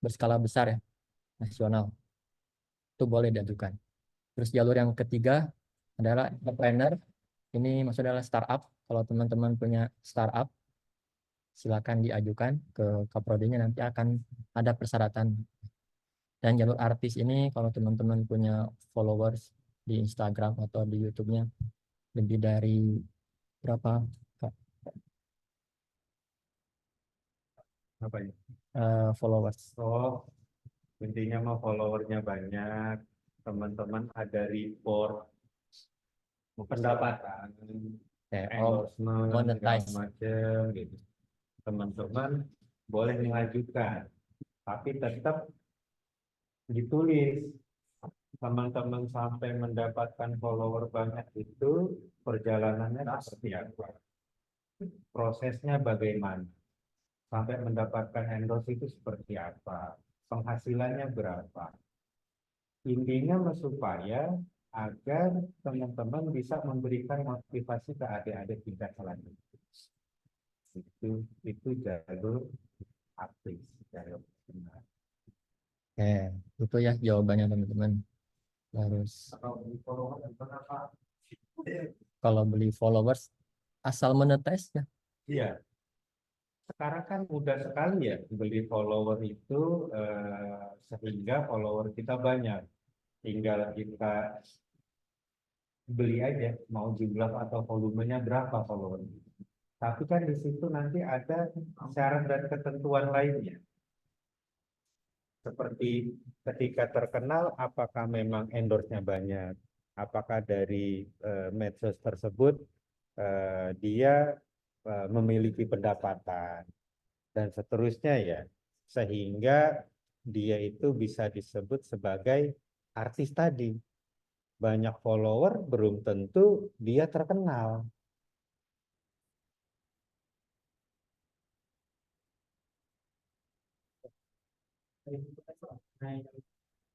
berskala besar ya, nasional. Itu boleh diajukan. Terus jalur yang ketiga adalah entrepreneur. Ini maksudnya adalah startup. Kalau teman-teman punya startup, silakan diajukan ke Kaprodinya, nanti akan ada persyaratan. Dan jalur artis ini kalau teman-teman punya followers di Instagram atau di YouTube-nya lebih dari berapa Kak? Apa ya? Followers. Oh, intinya mah followernya banyak, teman-teman ada report pendapatan, endorsement, segala monetize. macam gitu. Teman-teman boleh mengajukan, tapi tetap ditulis. Teman-teman sampai mendapatkan follower banyak itu perjalanannya seperti apa? Prosesnya bagaimana? Sampai mendapatkan endorse itu seperti apa? Penghasilannya berapa? Intinya supaya agar teman-teman bisa memberikan motivasi ke adik-adik tingkat selanjutnya. Itu jalur artis, jalur benar. Itu ya jawabannya teman-teman. Terus kalau beli followers asal monetize ya. Iya. Sekarang kan mudah sekali ya beli follower itu, sehingga follower kita banyak. Tinggal kita beli aja mau jumlah atau volumenya berapa follower. Tapi kan di situ nanti ada syarat dan ketentuan lainnya. Seperti ketika terkenal, apakah memang endorse-nya banyak? Apakah dari medsos tersebut dia memiliki pendapatan dan seterusnya ya, sehingga dia itu bisa disebut sebagai artis tadi. Banyak follower belum tentu dia terkenal. Nah,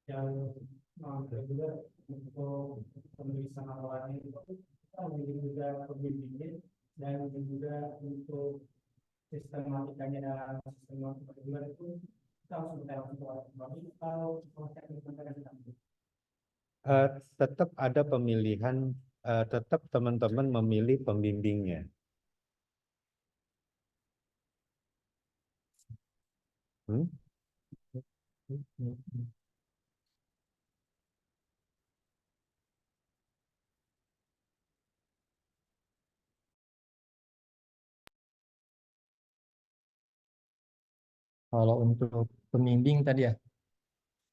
yang non reguler untuk pemeriksaan awalnya itu kita memiliki juga pembimbingnya dan juga untuk sistematikanya dalam sistem non reguler itu kita harus mengetahui atau Tetap ada pemilihan, tetap teman-teman memilih pembimbingnya. Kalau untuk pembimbing tadi ya,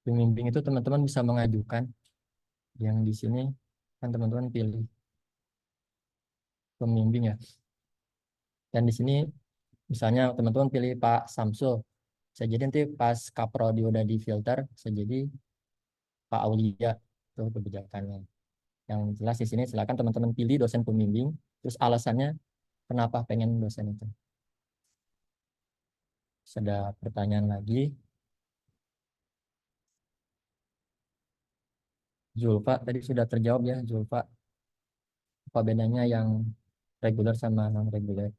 pembimbing itu teman-teman bisa mengajukan yang di sini kan teman-teman pilih pembimbing ya. Dan di sini misalnya teman-teman pilih Pak Samsul, bisa jadi nanti pas Kaprodi udah di filter, bisa jadi Pak Aulia itu kebijakannya. Yang jelas di sini silakan teman-teman pilih dosen pembimbing, terus alasannya kenapa pengen dosen itu. Ada pertanyaan lagi? Zulfa tadi sudah terjawab ya, Zulfa. Apa bedanya yang reguler sama non reguler?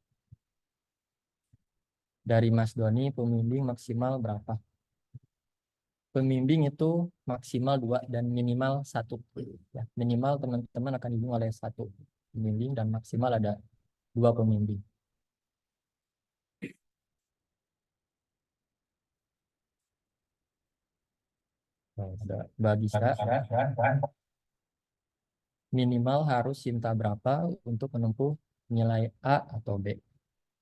Dari Mas Doni, pembimbing maksimal berapa? pembimbing itu maksimal 2 dan minimal 1. Ya, minimal teman-teman akan dibimbing oleh 1 pembimbing dan maksimal ada 2 pembimbing. Nah, ada Bagista minimal harus Sinta berapa untuk menempuh nilai A atau B.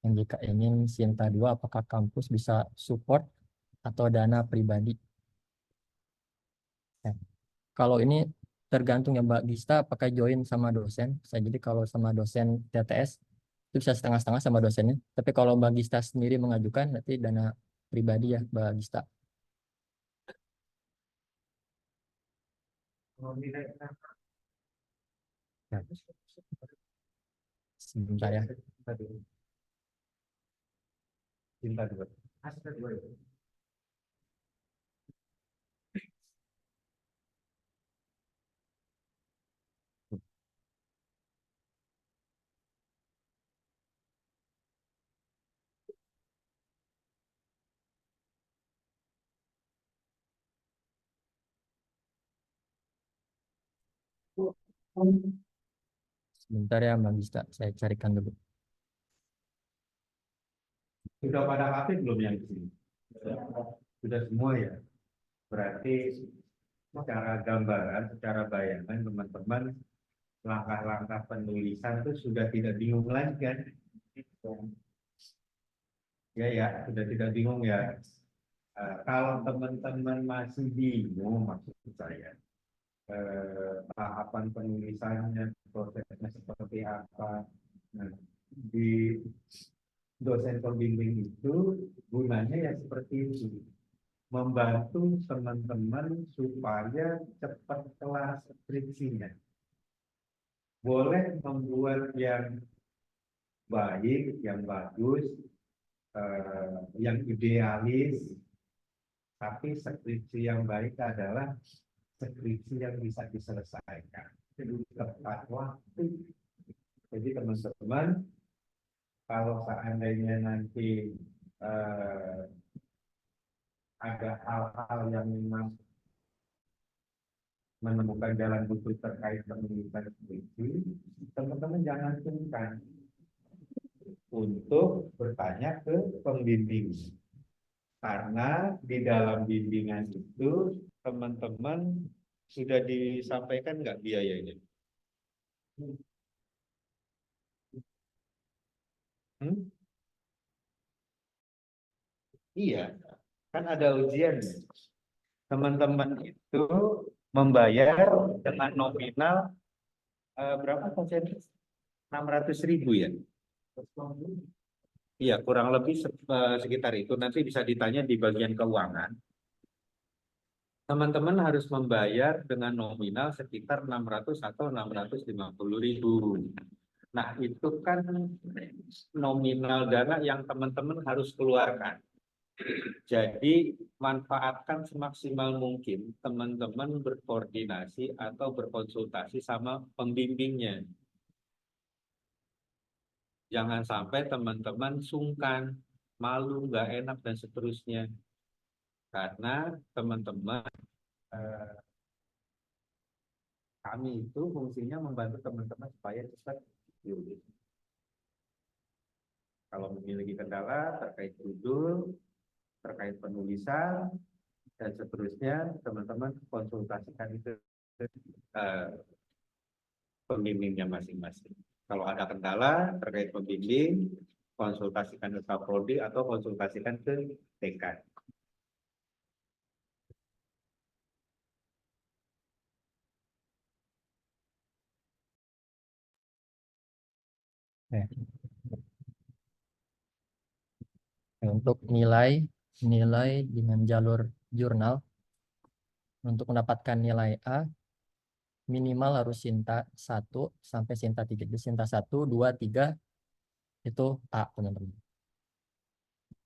Dan jika ingin Sinta 2, apakah kampus bisa support atau dana pribadi? Ya. Kalau ini tergantung ya Mbak Gista, apakah join sama dosen. Jadi kalau sama dosen TTS itu bisa setengah-setengah sama dosennya. Tapi kalau Mbak Gista sendiri mengajukan, nanti dana pribadi ya Mbak Gista. Sebentar ya. Cinta dua. Sebentar ya Mbak Gista, saya carikan dulu. Sudah pada hafid belum yang di sini? Sudah semua ya. Berarti secara gambaran, secara bayangan teman-teman langkah-langkah penulisan itu sudah tidak bingung lagi kan? Ya, sudah tidak bingung ya. Kalau teman-teman masih bingung, maksud saya, tahapan penulisannya, prosesnya seperti apa. Nah, di dosen pembimbing itu gunanya ya seperti itu, membantu teman-teman supaya cepat kelar skripsinya. Boleh membuat yang baik, yang bagus, yang idealis, tapi skripsi yang baik adalah skripsi yang bisa diselesaikan tepat waktu. Jadi teman-teman, kalau seandainya nanti ada hal-hal yang memang menemukan jalan buntu terkait penulisan skripsi, teman-teman jangan sungkan untuk bertanya ke pembimbing. Karena di dalam bimbingan itu teman-teman sudah disampaikan nggak biayanya? Iya, kan ada ujian. Teman-teman itu membayar dengan nominal berapa persen? 600.000 ya? Iya, kurang lebih sekitar itu. Nanti bisa ditanya di bagian keuangan. Teman-teman harus membayar dengan nominal sekitar 600 atau 650.000. Nah, itu kan nominal dana yang teman-teman harus keluarkan. Jadi, manfaatkan semaksimal mungkin teman-teman berkoordinasi atau berkonsultasi sama pembimbingnya. Jangan sampai teman-teman sungkan, malu, nggak enak, dan seterusnya. Karena teman-teman, kami itu fungsinya membantu teman-teman supaya cepat lulus. Kalau memiliki kendala terkait judul, terkait penulisan, dan seterusnya, teman-teman konsultasikan itu pembimbingnya masing-masing. Kalau ada kendala terkait pembimbing, konsultasikan ke Kaprodi atau konsultasikan ke dekan. Untuk nilai dengan jalur jurnal, untuk mendapatkan nilai A, minimal harus Sinta 1 sampai Sinta 3. Jadi Sinta 1, 2, 3 itu A, teman-teman.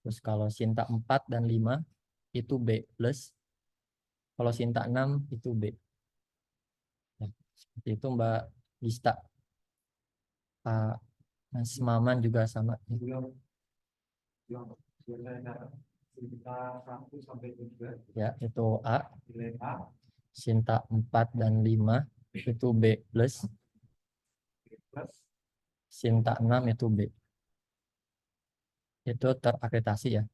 Terus kalau Sinta 4 dan 5 itu B plus. Kalau Sinta 6 itu B. Nah, seperti itu Mbak Gista. Mas Maman juga sama. Sinta 1 sampai 3, Ya, itu A. nilai A, Sinta 4 dan 5 itu B plus. plus Sinta 6 itu B. Itu terakreditasi ya.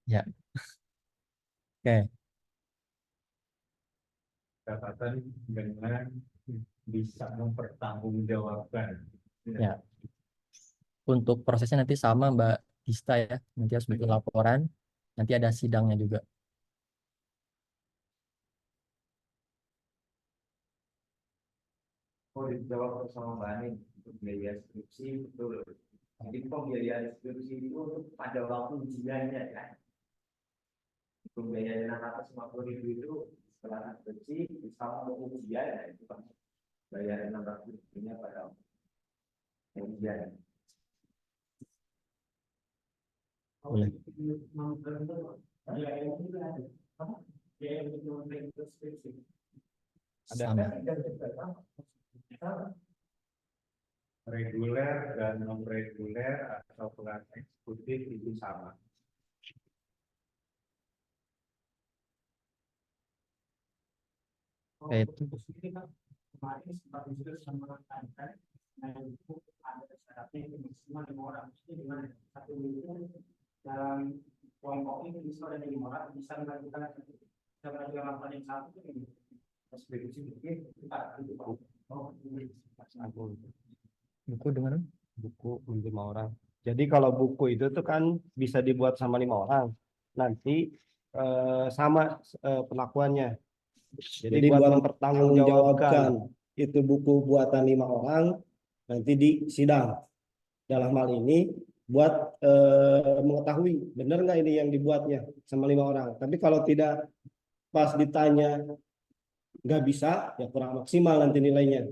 Ya. Oke. catatan dengan bisa mempertanggungjawabkan. Ya. Untuk prosesnya nanti sama Mbak Dista ya. Nanti harus bikin laporan. Nanti ada sidangnya juga. Oh, dijawab bersama Mbak Anin untuk biaya skripsi, betul. Jadi pembiayaan skripsi itu untuk pada waktu ujiannya ya. Pembiayaan 650.000 itu setelah skripsi sama untuk ujian ya, itu kan bayar 600.000-nya pada ujian. Boleh. Sama. Reguler dan non reguler atau kelas eksekutif itu sama. Oke, itu. Kemarin sempat diskusi sama rekan-rekan, nah itu ada syaratnya itu maksimal 5 orang. Jadi gimana? Satu minggu dalam kelompok ini bisa ada 5 orang, bisa melakukan laporan yang satu itu skripsi bikin 4 itu. Buku dengan Buku untuk 5 orang. Jadi kalau buku itu tuh kan bisa dibuat sama 5 orang. Nanti sama perlakuannya. Jadi buat mempertanggungjawabkan itu buku buatan 5 orang nanti di sidang. Dalam hal ini buat mengetahui benar nggak ini yang dibuatnya sama 5 orang. Tapi kalau tidak pas ditanya nggak bisa, ya kurang maksimal nanti nilainya.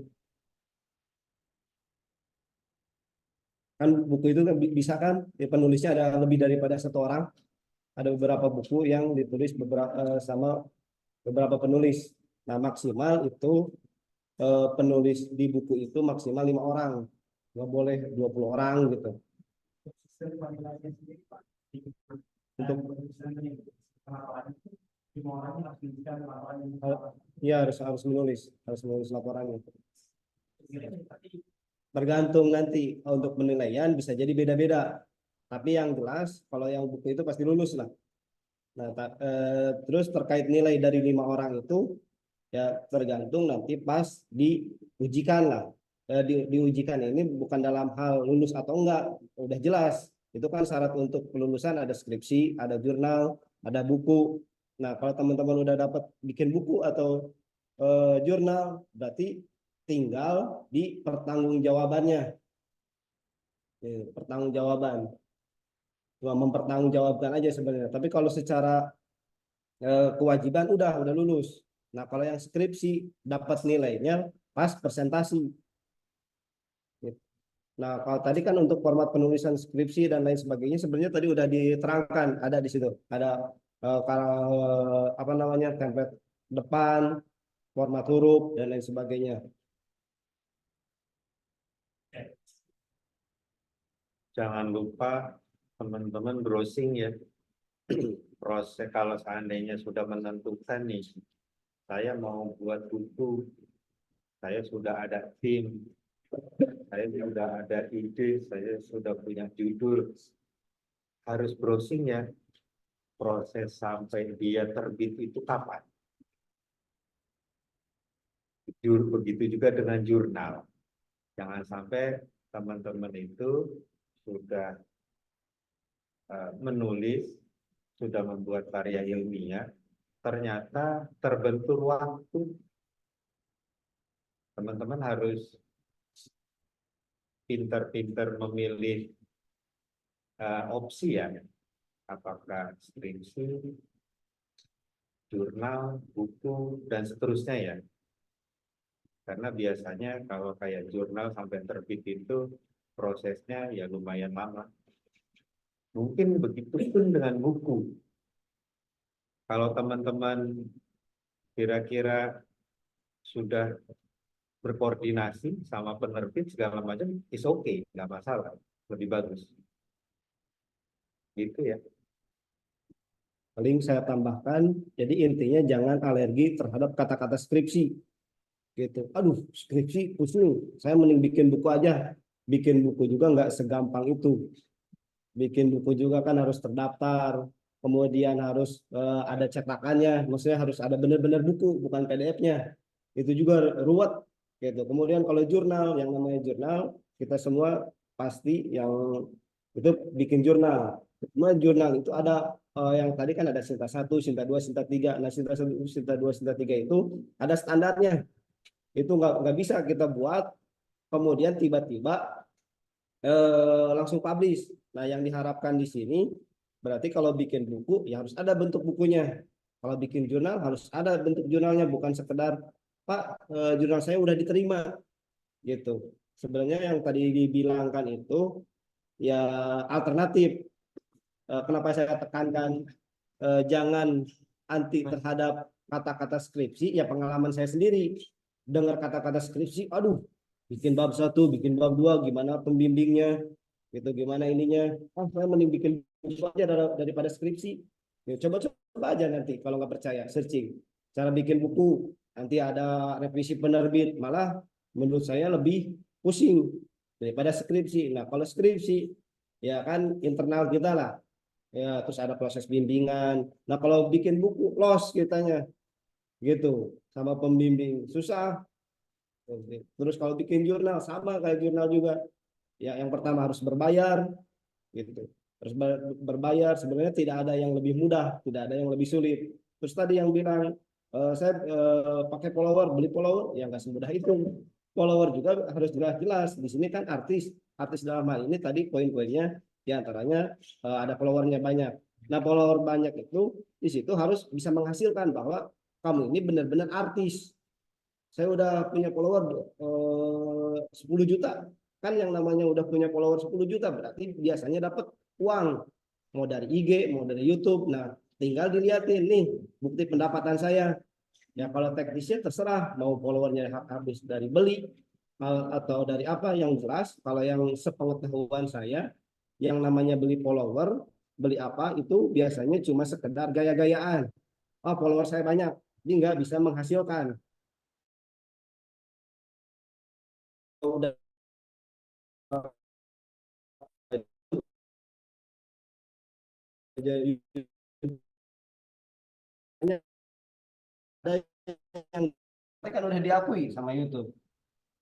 Kan buku itu kan bisa kan penulisnya ada lebih daripada 1 orang. Ada beberapa buku yang ditulis sama beberapa penulis. Nah, maksimal itu penulis di buku itu maksimal 5 orang. Nggak boleh 20 orang gitu. Iya, harus menulis laporannya. Tergantung nanti untuk penilaian bisa jadi beda-beda. Tapi yang jelas kalau yang buku itu pasti lulus lah. Nah, terus terkait nilai dari 5 orang itu ya tergantung nanti pas diujikan lah. Diujikan ini bukan dalam hal lulus atau enggak, udah jelas. Itu kan syarat untuk kelulusan ada skripsi, ada jurnal, ada buku. Nah, kalau teman-teman udah dapat bikin buku atau jurnal, berarti tinggal di pertanggungjawabannya. Pertanggungjawaban. Cuma mempertanggungjawabkan aja sebenarnya. Tapi kalau secara kewajiban udah lulus. Nah, kalau yang skripsi dapat nilainya pas presentasi. Nah, kalau tadi kan untuk format penulisan skripsi dan lain sebagainya sebenarnya tadi udah diterangkan, ada di situ. Ada apa namanya template depan, format huruf dan lain sebagainya. Jangan lupa teman-teman browsing ya. Proses kalau seandainya sudah menentukan nih, saya mau buat buku, saya sudah ada tim, saya sudah ada ide, saya sudah punya judul, harus browsing ya. Proses sampai dia terbit itu kapan? Begitu juga dengan jurnal. Jangan sampai teman-teman itu sudah menulis, sudah membuat karya ilmiah, ternyata terbentur waktu. Teman-teman harus pintar-pintar memilih opsi ya, apakah skripsi, jurnal, buku, dan seterusnya ya. Karena biasanya kalau kayak jurnal sampai terbit itu prosesnya ya lumayan lama. Mungkin begitu pun dengan buku. Kalau teman-teman kira-kira sudah berkoordinasi sama penerbit segala macam, is okay, nggak masalah, lebih bagus. Gitu ya. Paling saya tambahkan, jadi intinya jangan alergi terhadap kata-kata skripsi. Gitu. Aduh, skripsi pusing. Saya mending bikin buku aja. Bikin buku juga nggak segampang itu. Bikin buku juga kan harus terdaftar, kemudian harus ada cetakannya, maksudnya harus ada benar-benar buku, bukan PDF-nya. Itu juga ruwet. Gitu. Kemudian kalau jurnal, yang namanya jurnal, kita semua pasti yang itu bikin jurnal. Cuma jurnal itu ada yang tadi kan ada Sinta 1, Sinta 2, Sinta 3. Nah, Sinta 1, Sinta 2, Sinta 3 itu ada standarnya. Itu nggak bisa kita buat, kemudian tiba-tiba langsung publish. Nah, yang diharapkan di sini berarti kalau bikin buku ya harus ada bentuk bukunya. Kalau bikin jurnal harus ada bentuk jurnalnya, bukan sekedar Pak, jurnal saya udah diterima gitu. Sebenarnya yang tadi dibilangkan itu ya alternatif. Kenapa saya tekankan jangan anti terhadap kata-kata skripsi, ya pengalaman saya sendiri dengar kata-kata skripsi, aduh, bikin bab 1, bikin bab 2, gimana pembimbingnya, gitu, gimana ininya, saya mending bikin buku aja daripada skripsi. Ya, coba aja nanti kalau nggak percaya, searching cara bikin buku, nanti ada revisi penerbit, malah menurut saya lebih pusing daripada skripsi. Nah, kalau skripsi ya kan internal kita lah, ya terus ada proses bimbingan. Nah, kalau bikin buku los kitanya gitu sama pembimbing susah. Terus kalau bikin jurnal sama kayak jurnal juga, ya yang pertama harus berbayar gitu, harus berbayar. Sebenarnya tidak ada yang lebih mudah, tidak ada yang lebih sulit. Terus tadi yang bilang saya pakai follower, beli follower, ya nggak semudah itu. Follower juga harus jelas-jelas. Di sini kan artis dalam hal ini tadi poin-poinnya diantaranya ada followernya banyak. Nah, follower banyak itu di situ harus bisa menghasilkan bahwa kamu ini benar-benar artis. Saya udah punya follower 10 juta. Kan yang namanya udah punya follower 10 juta berarti biasanya dapat uang. Mau dari IG, mau dari YouTube. Nah, tinggal dilihatin nih bukti pendapatan saya. Ya kalau teknisnya terserah mau followernya habis dari beli atau dari apa, yang jelas kalau yang sepengetahuan saya yang namanya beli follower, beli apa itu biasanya cuma sekedar gaya-gayaan. Oh, follower saya banyak, ini nggak bisa menghasilkan. Udah jadi ada yang kan udah diakui sama YouTube.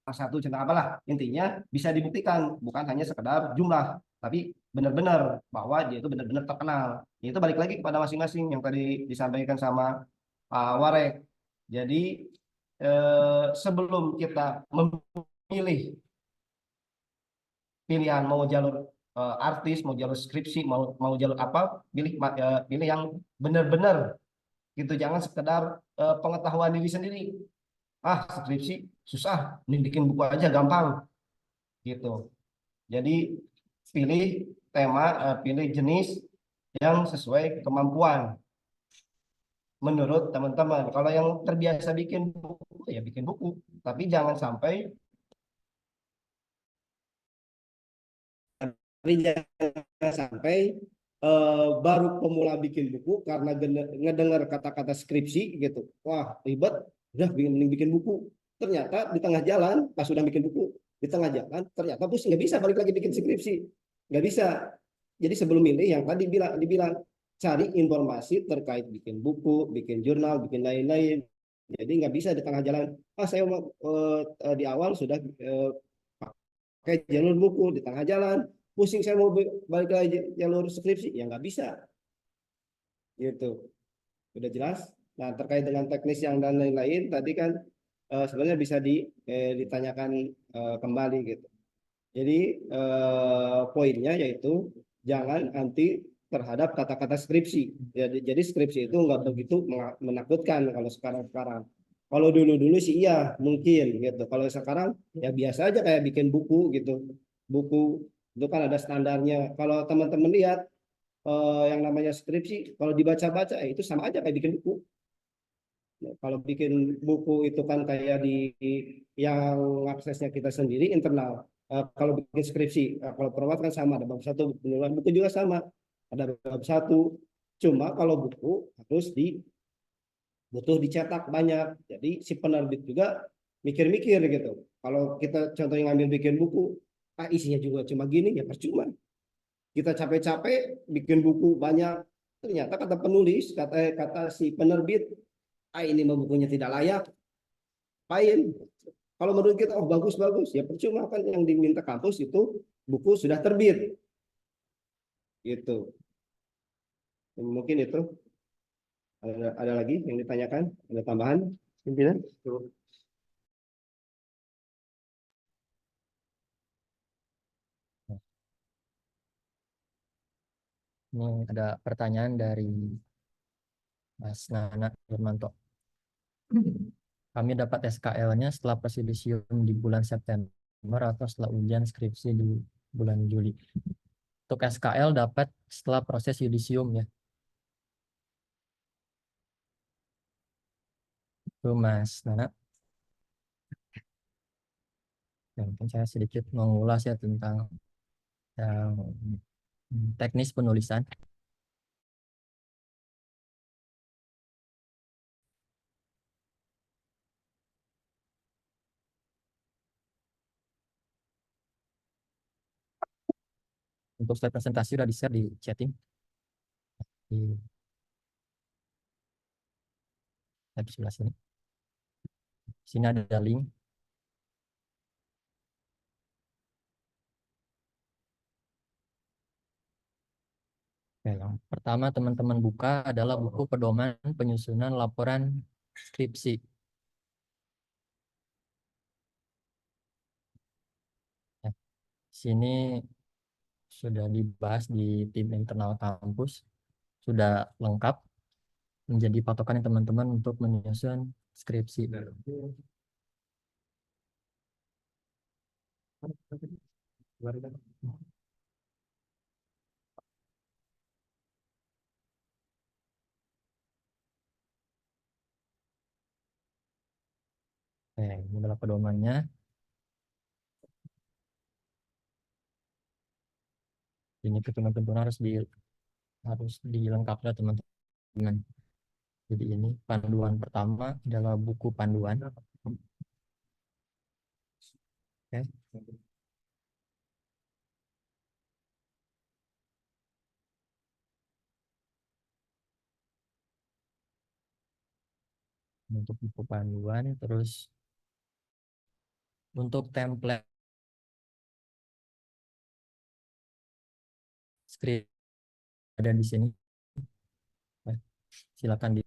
Satu centang apalah, intinya bisa dibuktikan bukan hanya sekedar jumlah, tapi benar-benar bahwa dia itu benar-benar terkenal. Itu balik lagi kepada masing-masing yang tadi disampaikan sama Pak Warek. Jadi sebelum kita memilih pilihan mau jalur artis, mau jalur skripsi, mau jalur apa, pilih yang benar-benar gitu. Jangan sekedar pengetahuan diri sendiri. Skripsi susah, ini bikin buku aja gampang gitu. Jadi pilih tema, pilih jenis yang sesuai kemampuan menurut teman-teman. Kalau yang terbiasa bikin buku ya bikin buku, tapi jangan sampai baru pemula bikin buku karena ngedengar kata-kata skripsi gitu. Wah, ribet, udah bikin buku. Ternyata di tengah jalan, pas sudah bikin buku, di tengah jalan, ternyata pusing, nggak bisa balik lagi bikin skripsi. Nggak bisa. Jadi sebelum milih, yang tadi dibilang cari informasi terkait bikin buku, bikin jurnal, bikin lain-lain. Jadi nggak bisa di tengah jalan, saya mau di awal sudah pakai jalur buku, di tengah jalan, pusing saya mau balik lagi jalur skripsi, ya nggak bisa. Gitu. Udah jelas? Nah, terkait dengan teknis yang dan lain-lain, tadi kan sebenarnya bisa ditanyakan kembali gitu. Jadi poinnya yaitu jangan anti terhadap kata-kata skripsi. Jadi skripsi itu nggak begitu menakutkan kalau sekarang. Kalau dulu sih iya mungkin gitu. Kalau sekarang ya biasa aja kayak bikin buku gitu. Buku itu kan ada standarnya. Kalau teman-teman lihat yang namanya skripsi, kalau dibaca-baca itu sama aja kayak bikin buku. Kalau bikin buku itu kan kayak yang aksesnya kita sendiri internal. Kalau bikin skripsi, kalau perawat kan sama, ada bab 1, penulisan buku juga sama. ada bab 1. Cuma kalau buku harus butuh dicetak banyak. Jadi si penerbit juga mikir-mikir gitu. Kalau kita contohnya ngambil bikin buku, isinya juga cuma gini, ya percuma. Kita capek-capek bikin buku banyak, ternyata kata penulis, kata si penerbit, ini mah bukunya tidak layak. Apain? Kalau menurut kita, oh bagus-bagus, ya percuma kan yang diminta kampus itu buku sudah terbit. Gitu. Mungkin itu. Ada lagi yang ditanyakan? Ada tambahan, pimpinan? Ini ada pertanyaan dari Mas Nana Firmanto. Kami dapat SKL-nya setelah perselisihan di bulan September atau setelah ujian skripsi di bulan Juli. Untuk SKL dapat setelah proses yudisium ya. Itu Mas Nana. Ya, mungkin saya sedikit mengulas ya tentang yang teknis penulisan. Untuk slide presentasi sudah di-share di chatting. Di sebelah sini. Sini ada link. Oke, yang pertama teman-teman buka adalah buku pedoman penyusunan laporan skripsi. Ya, sini sudah dibahas di tim internal kampus, sudah lengkap menjadi patokan teman-teman untuk menyusun skripsi. Ini adalah pedomannya. Ini ketentuan harus dilengkapi teman-teman. Jadi ini panduan pertama adalah buku panduan. Oke. Untuk buku panduan, terus untuk template script ada di sini. Silakan di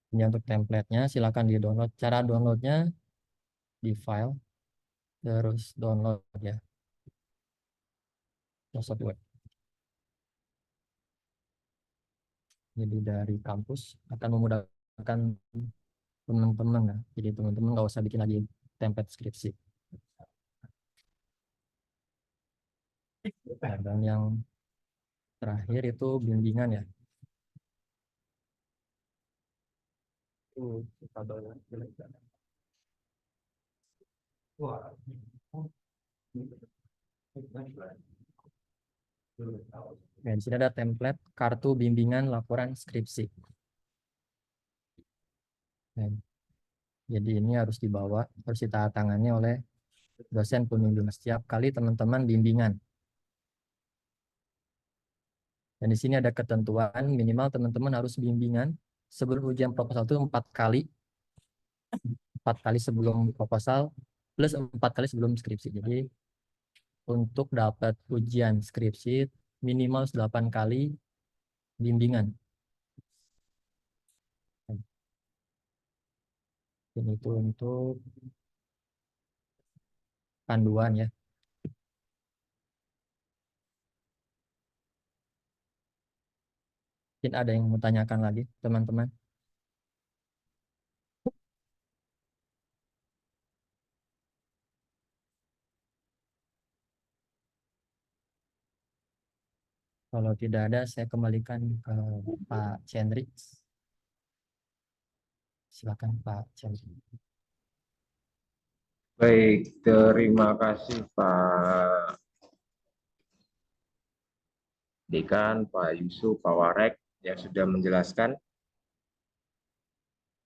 ini untuk template-nya, silakan di download. Cara downloadnya di file, terus download ya, Microsoft Word. Jadi dari kampus akan memudahkan teman-teman ya. Jadi teman-teman nggak usah bikin lagi template skripsi. Nah, dan yang terakhir itu bimbingan ya. Nah, di sini ada template kartu bimbingan laporan skripsi. Nah, jadi ini harus dibawa, harus ditandatangani oleh dosen pembimbing setiap kali teman-teman bimbingan. Dan di sini ada ketentuan minimal teman-teman harus bimbingan sebelum ujian proposal itu 4 kali. 4 kali sebelum proposal plus 4 kali sebelum skripsi. Jadi untuk dapat ujian skripsi minimal 8 kali bimbingan. Ini itu untuk panduan ya. Mungkin ada yang mau tanyakan lagi teman-teman. Kalau tidak ada, saya kembalikan ke Pak Chandri. Silakan Pak Chandri. Baik, terima kasih Pak Dekan, Pak Yusuf, Pak Warek yang sudah menjelaskan.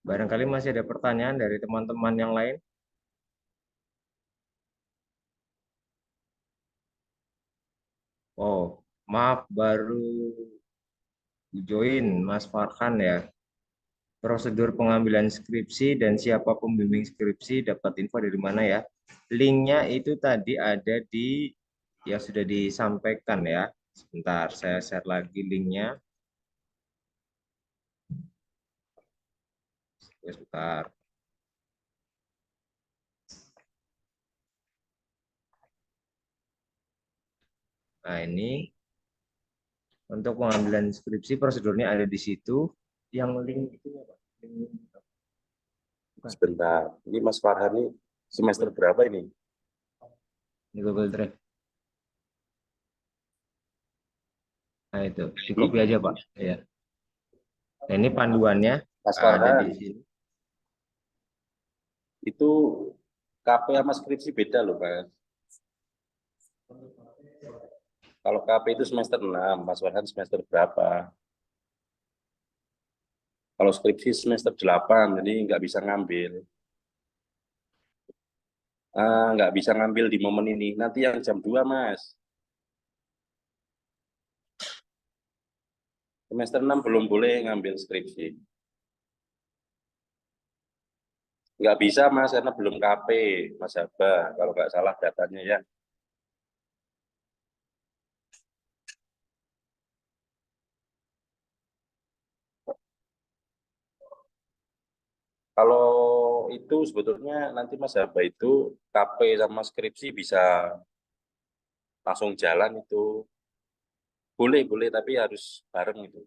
Barangkali masih ada pertanyaan dari teman-teman yang lain. Oh, maaf baru join Mas Farhan ya. Prosedur pengambilan skripsi dan siapa pembimbing skripsi dapat info dari mana ya? Linknya itu tadi ada di yang sudah disampaikan ya. Sebentar, saya share lagi linknya. Sebentar. Nah, ini untuk pengambilan skripsi prosedurnya ada di situ. Yang link itu ya, Pak? Bukan. Sebentar, ini Mas Farhan ini semester berapa ini? Ini Google Drive. Nah, itu di copy aja, Pak. Ya. Nah, ini panduannya Mas ada Farhan, di sini. itu KP sama skripsi beda loh, Mas. Kalau KP itu semester 6, Mas Farhan semester berapa? Kalau skripsi semester 8, jadi nggak bisa ngambil. Nggak bisa ngambil di momen ini. Nanti yang jam 2, Mas. Semester 6 belum boleh ngambil skripsi. Nggak bisa, Mas, karena belum KP, Mas Abah, kalau nggak salah datanya ya. Kalau itu sebetulnya nanti Mas Abah itu KP sama skripsi bisa langsung jalan itu. Boleh, boleh, tapi harus bareng itu.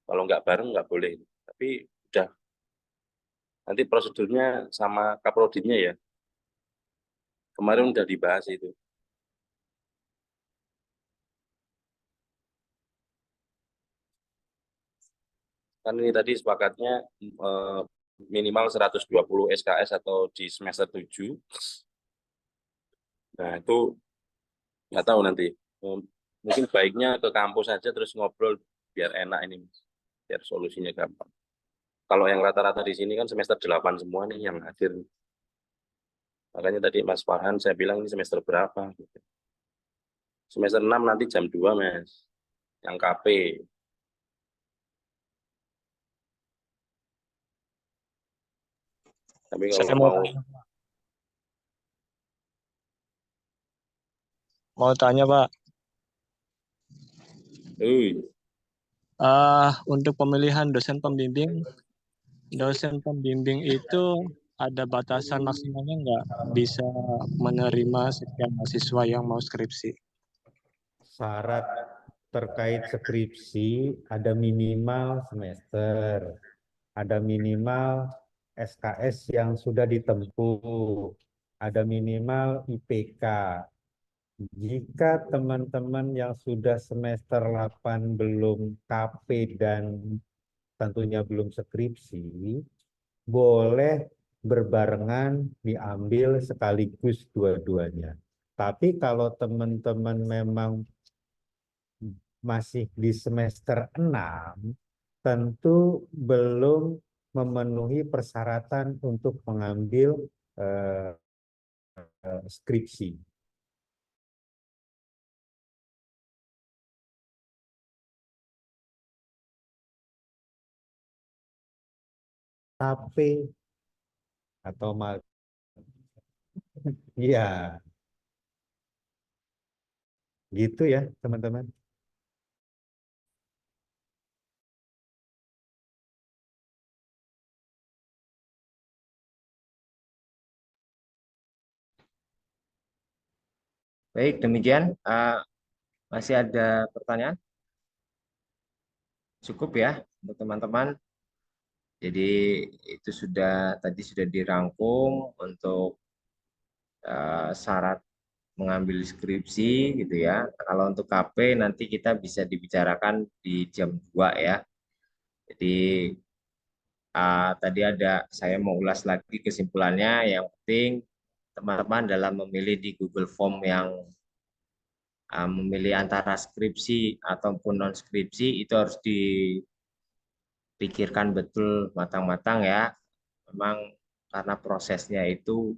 Kalau nggak bareng nggak boleh. Tapi udah, nanti prosedurnya sama Kaprodinnya ya. Kemarin udah dibahas itu. Kan ini tadi sepakatnya minimal 120 SKS atau di semester 7. Nah, itu nggak tahu nanti. Mungkin baiknya ke kampus saja terus ngobrol biar enak ini, biar solusinya gampang. Kalau yang rata-rata di sini kan semester 8 semua nih yang hadir. Makanya tadi Mas Farhan saya bilang ini semester berapa. Semester 6 nanti jam 2, Mas. Yang KP. Tapi kalau Saya mau tanya Pak, untuk pemilihan dosen pembimbing itu ada batasan maksimalnya nggak bisa menerima sekian mahasiswa yang mau skripsi? Syarat terkait skripsi ada minimal semester, ada minimal SKS yang sudah ditempuh, ada minimal IPK. Jika teman-teman yang sudah semester 8 belum KP dan tentunya belum skripsi, boleh berbarengan diambil sekaligus dua-duanya. Tapi kalau teman-teman memang masih di semester 6, tentu belum memenuhi persyaratan untuk mengambil skripsi. KP atau iya, gitu ya teman-teman. Baik, demikian. Masih ada pertanyaan? Cukup ya untuk teman-teman. Jadi itu tadi sudah dirangkum untuk syarat mengambil skripsi gitu ya. Kalau untuk KP nanti kita bisa dibicarakan di jam 2 ya. Jadi tadi saya mau ulas lagi kesimpulannya. Yang penting teman-teman dalam memilih di Google Form yang memilih antara skripsi ataupun non skripsi itu harus dipikirkan betul matang-matang ya. Memang karena prosesnya itu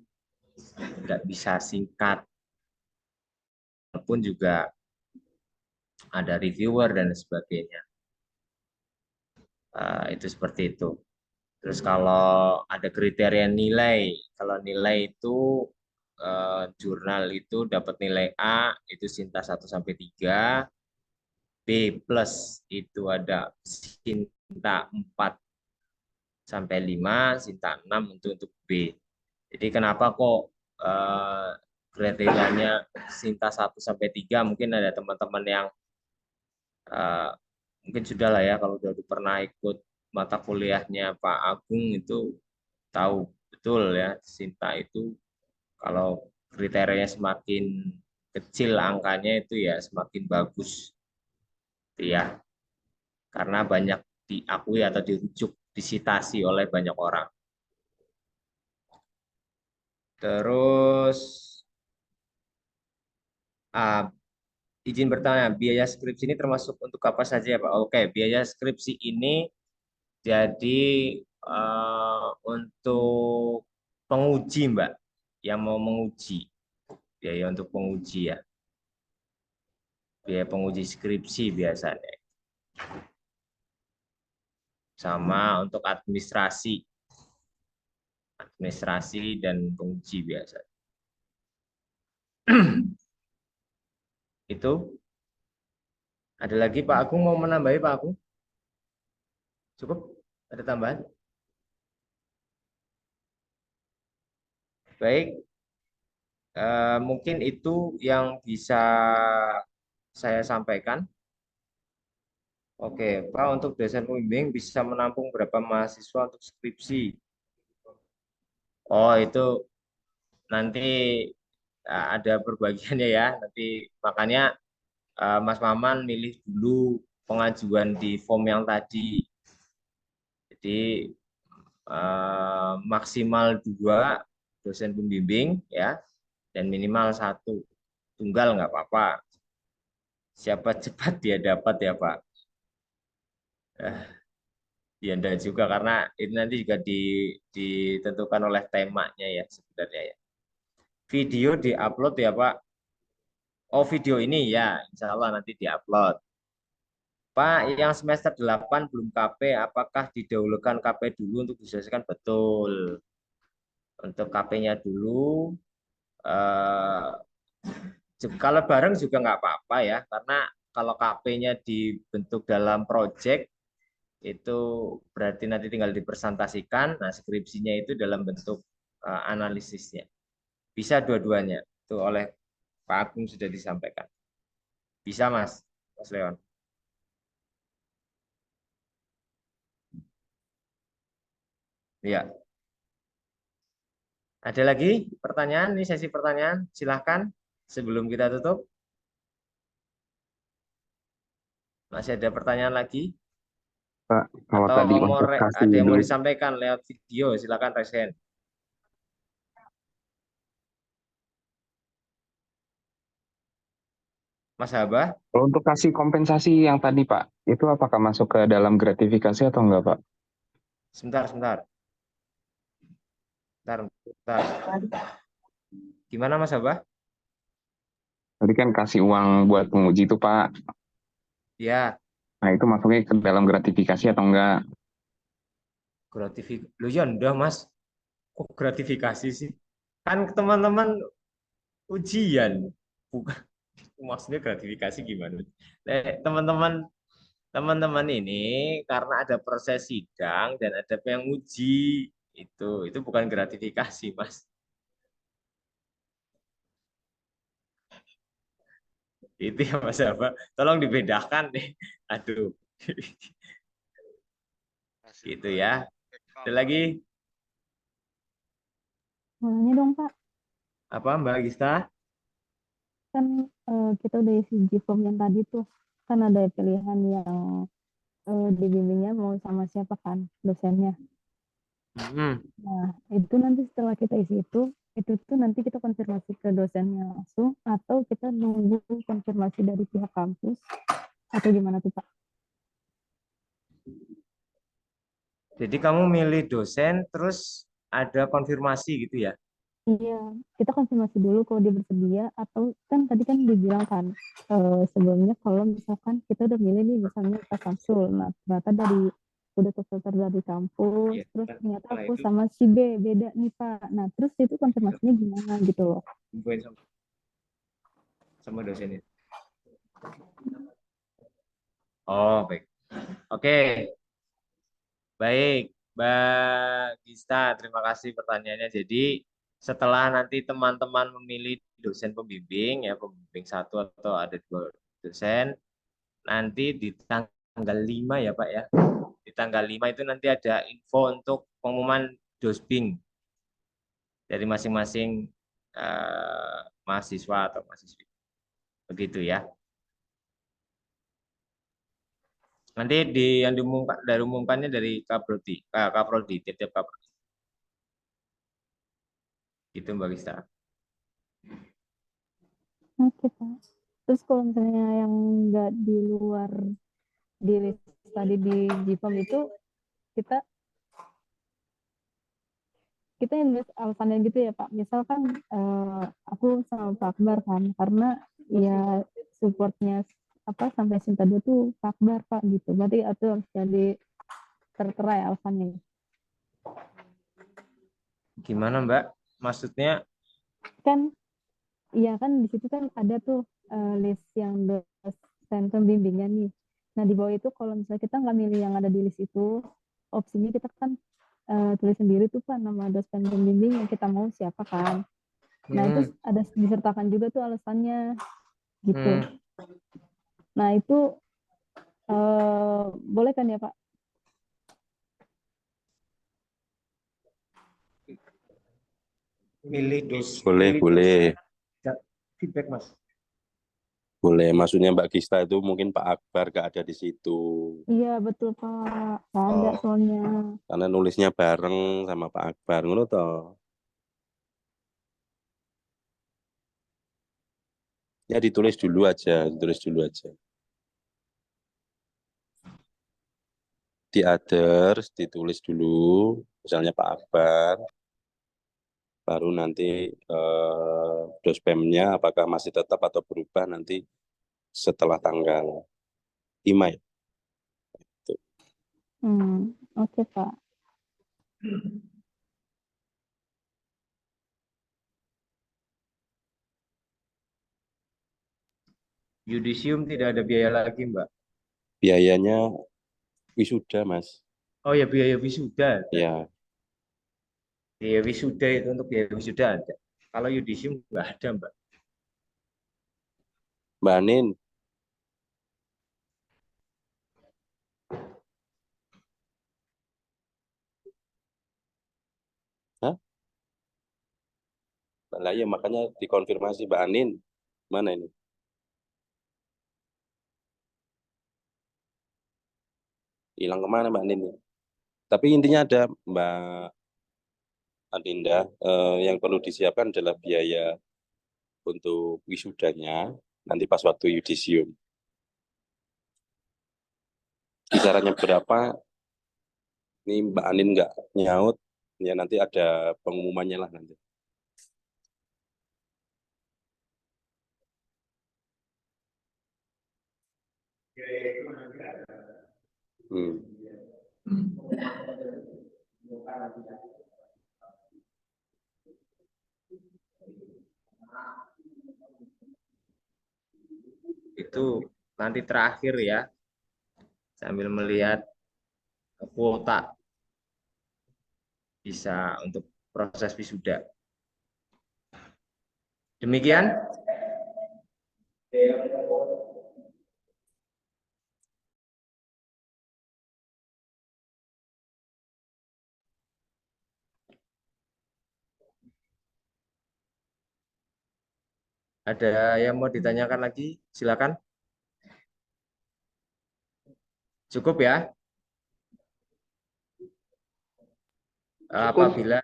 tidak bisa singkat, walaupun juga ada reviewer dan sebagainya. Itu seperti itu. Terus kalau ada kriteria nilai, kalau nilai itu jurnal itu dapat nilai A itu Sinta 1 sampai 3, B plus itu ada Sinta 4 sampai 5, Sinta 6 untuk B. Jadi kenapa kok kriterianya Sinta 1 sampai 3? Mungkin ada teman-teman yang mungkin sudah lah ya, kalau udah pernah ikut mata kuliahnya Pak Agung itu tahu betul ya, Sinta itu kalau kriterianya semakin kecil angkanya itu ya semakin bagus ya, karena banyak diakui atau dirujuk, disitasi oleh banyak orang. Terus izin bertanya, biaya skripsi ini termasuk untuk apa saja Pak? Oke, biaya skripsi ini jadi untuk penguji Mbak, yang mau menguji, biaya untuk penguji ya, biaya penguji skripsi biasanya, sama untuk administrasi dan penguji biasa. Itu ada lagi Pak Agung mau menambahi Pak Agung? Cukup? Ada tambahan? Baik, mungkin itu yang bisa saya sampaikan. Oke, Pak, untuk dosen pembimbing bisa menampung berapa mahasiswa untuk skripsi? Oh, itu nanti ada perbagiannya ya. Nanti makanya Mas Maman milih dulu pengajuan di form yang tadi. Jadi maksimal 2 dosen pembimbing ya, dan minimal 1 tunggal nggak apa-apa. Siapa cepat dia dapat ya Pak. Ya enggak juga, karena ini nanti juga ditentukan oleh temanya ya sebenarnya ya. Video diupload ya Pak. Oh, video ini ya, insya Allah nanti diupload. Pak, yang semester 8 belum KP, apakah didahulukan KP dulu untuk diselesaikan? Betul. Untuk KP-nya dulu, kalau bareng juga nggak apa-apa ya, karena kalau KP-nya dibentuk dalam project, itu berarti nanti tinggal dipresentasikan, nah skripsinya itu dalam bentuk analisisnya. Bisa dua-duanya, itu oleh Pak Agung sudah disampaikan. Bisa Mas Leon. Ya. Ada lagi pertanyaan? Ini sesi pertanyaan, silahkan sebelum kita tutup. Masih ada pertanyaan lagi? Pak, kalau Atau tadi untuk kasih ada yang mau duit, disampaikan lewat video, silakan raise hand. Mas Haba? kalau untuk kasih kompensasi yang tadi Pak, itu apakah masuk ke dalam gratifikasi atau enggak Pak? Sebentar. Gimana Mas Haba? Tadi kan kasih uang buat penguji itu Pak. Ya, Nah itu masuknya ke dalam gratifikasi atau enggak? gratifikasi. Loh ya udah Mas, kok gratifikasi sih? Kan teman-teman ujian, bukan maksudnya gratifikasi gimana? Teman-teman ini karena ada proses sidang dan ada yang uji, itu bukan gratifikasi Mas. Itu ya Mas Haba, tolong dibedakan deh. Aduh. Gitu ya. Ada lagi? Mau nanya dong Pak, Apa Mbak Gista? kan kita udah isi G-form yang tadi tuh, kan ada pilihan yang dibimbingnya mau sama siapa kan dosennya. Hmm. Nah itu nanti setelah kita isi itu itu tuh nanti kita konfirmasi ke dosennya langsung atau kita nunggu konfirmasi dari pihak kampus atau gimana tuh Pak? Jadi kamu milih dosen terus ada konfirmasi gitu ya? Iya, kita konfirmasi dulu kalau dia bersedia atau kan tadi kan dibilang kan sebelumnya kalau misalkan kita udah milih nih misalnya Pak Samsul, nah ternyata dari udah terfilter dari kampus, Iya, terus kan ternyata setelah aku itu sama si B beda nih Pak. Nah terus itu konfirmasinya gimana gitu loh. kumpulin sama dosen itu. Oh, baik. Oke, baik. Mbak Gista, terima kasih pertanyaannya. Jadi setelah nanti teman-teman memilih dosen pembimbing, ya pembimbing satu atau ada dua dosen, nanti di tanggal 5 ya Pak ya. Di tanggal 5 itu nanti ada info untuk pengumuman dosbing dari masing-masing mahasiswa atau mahasiswi. Begitu ya. Nanti yang diumumkannya dari Kaprodi, tiap Kaprodi. Itu Mbak Gista. Oke Pak. Terus kalau misalnya yang nggak di luar di list tadi di GPOM itu kita kita nulis alasannya gitu ya Pak. Misalkan aku sama Pak Akbar kan karena ya supportnya apa sampai Sinta 2 tuh Pak Akbar Pak gitu. Berarti itu harus jadi tertera ya alasannya. Gimana Mbak? Maksudnya Kan iya kan di situ kan ada tuh list yang dosen pembimbingnya nih. Nah di bawah itu kalau misalnya kita nggak milih yang ada di list itu, opsinya kita kan tulis sendiri tuh Pak nama dosen pembimbing yang kita mau siapa kan. Nah itu ada disertakan juga tuh alasannya gitu. Nah itu boleh kan ya Pak? milih Boleh. feedback Mas. Boleh. Maksudnya Mbak Gista itu mungkin Pak Akbar gak ada di situ. Iya betul Pak, nggak ada Oh, soalnya. karena nulisnya bareng sama Pak Akbar, ngono toh. Ya ditulis dulu aja. Di others ditulis dulu, misalnya Pak Akbar, baru nanti dospemnya apakah masih tetap atau berubah nanti setelah tanggal 5 ya. Oke Pak. Yudisium tidak ada biaya lagi Mbak. Biayanya wisuda, Mas. Oh ya biaya wisuda. Ya, Biaya wisuda itu untuk biaya wisuda ada. Kalau yudisium nggak ada Mbak. Mbak Anin, hah? Lah ya makanya dikonfirmasi Mbak Anin. Mana ini? Hilang kemana Mbak Anin? Tapi intinya ada Mbak Adinda, yang perlu disiapkan adalah biaya untuk wisudanya nanti pas waktu yudisium. Kisarannya berapa? Ini Mbak Anin nggak nyaut, ya nanti ada pengumumannya lah nanti. Hmm. Itu nanti terakhir ya, sambil melihat kuota bisa untuk proses wisuda. Demikian. Ada yang mau ditanyakan lagi? Silakan. Cukup ya. Apabila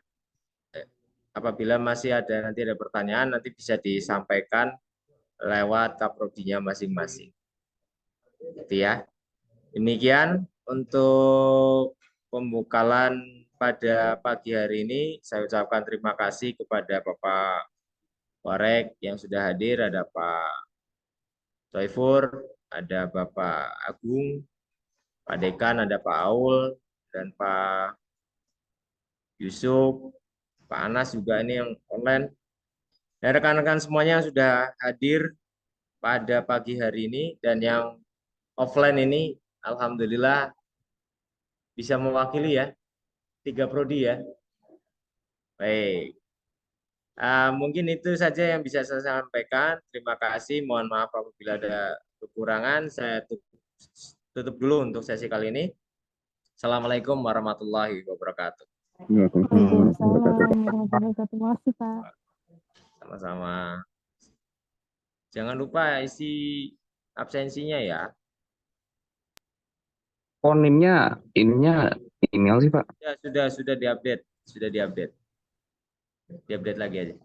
apabila masih ada nanti ada pertanyaan, nanti bisa disampaikan lewat kaprodinya masing-masing. Gitu ya. Demikian untuk pembukaan pada pagi hari ini. Saya ucapkan terima kasih kepada Bapak Warek yang sudah hadir, ada Pak Toifur, ada Bapak Agung, Pak Dekan, ada Pak Aul, dan Pak Yusuf, Pak Anas juga ini yang online. Dan rekan-rekan semuanya yang sudah hadir pada pagi hari ini, dan yang offline ini, alhamdulillah bisa mewakili ya, 3 prodi ya. Baik. Mungkin itu saja yang bisa saya sampaikan. Terima kasih. Mohon maaf apabila ada kekurangan. Saya tutup dulu untuk sesi kali ini. Assalamualaikum warahmatullahi wabarakatuh. Waalaikumsalam warahmatullahi wabarakatuh. Terima kasih, Pak. Sama-sama. Jangan lupa isi absensinya ya. Oh, NIM-nya email sih, Pak. Ya, sudah diupdate. Sudah diupdate. Diupdate lagi aja.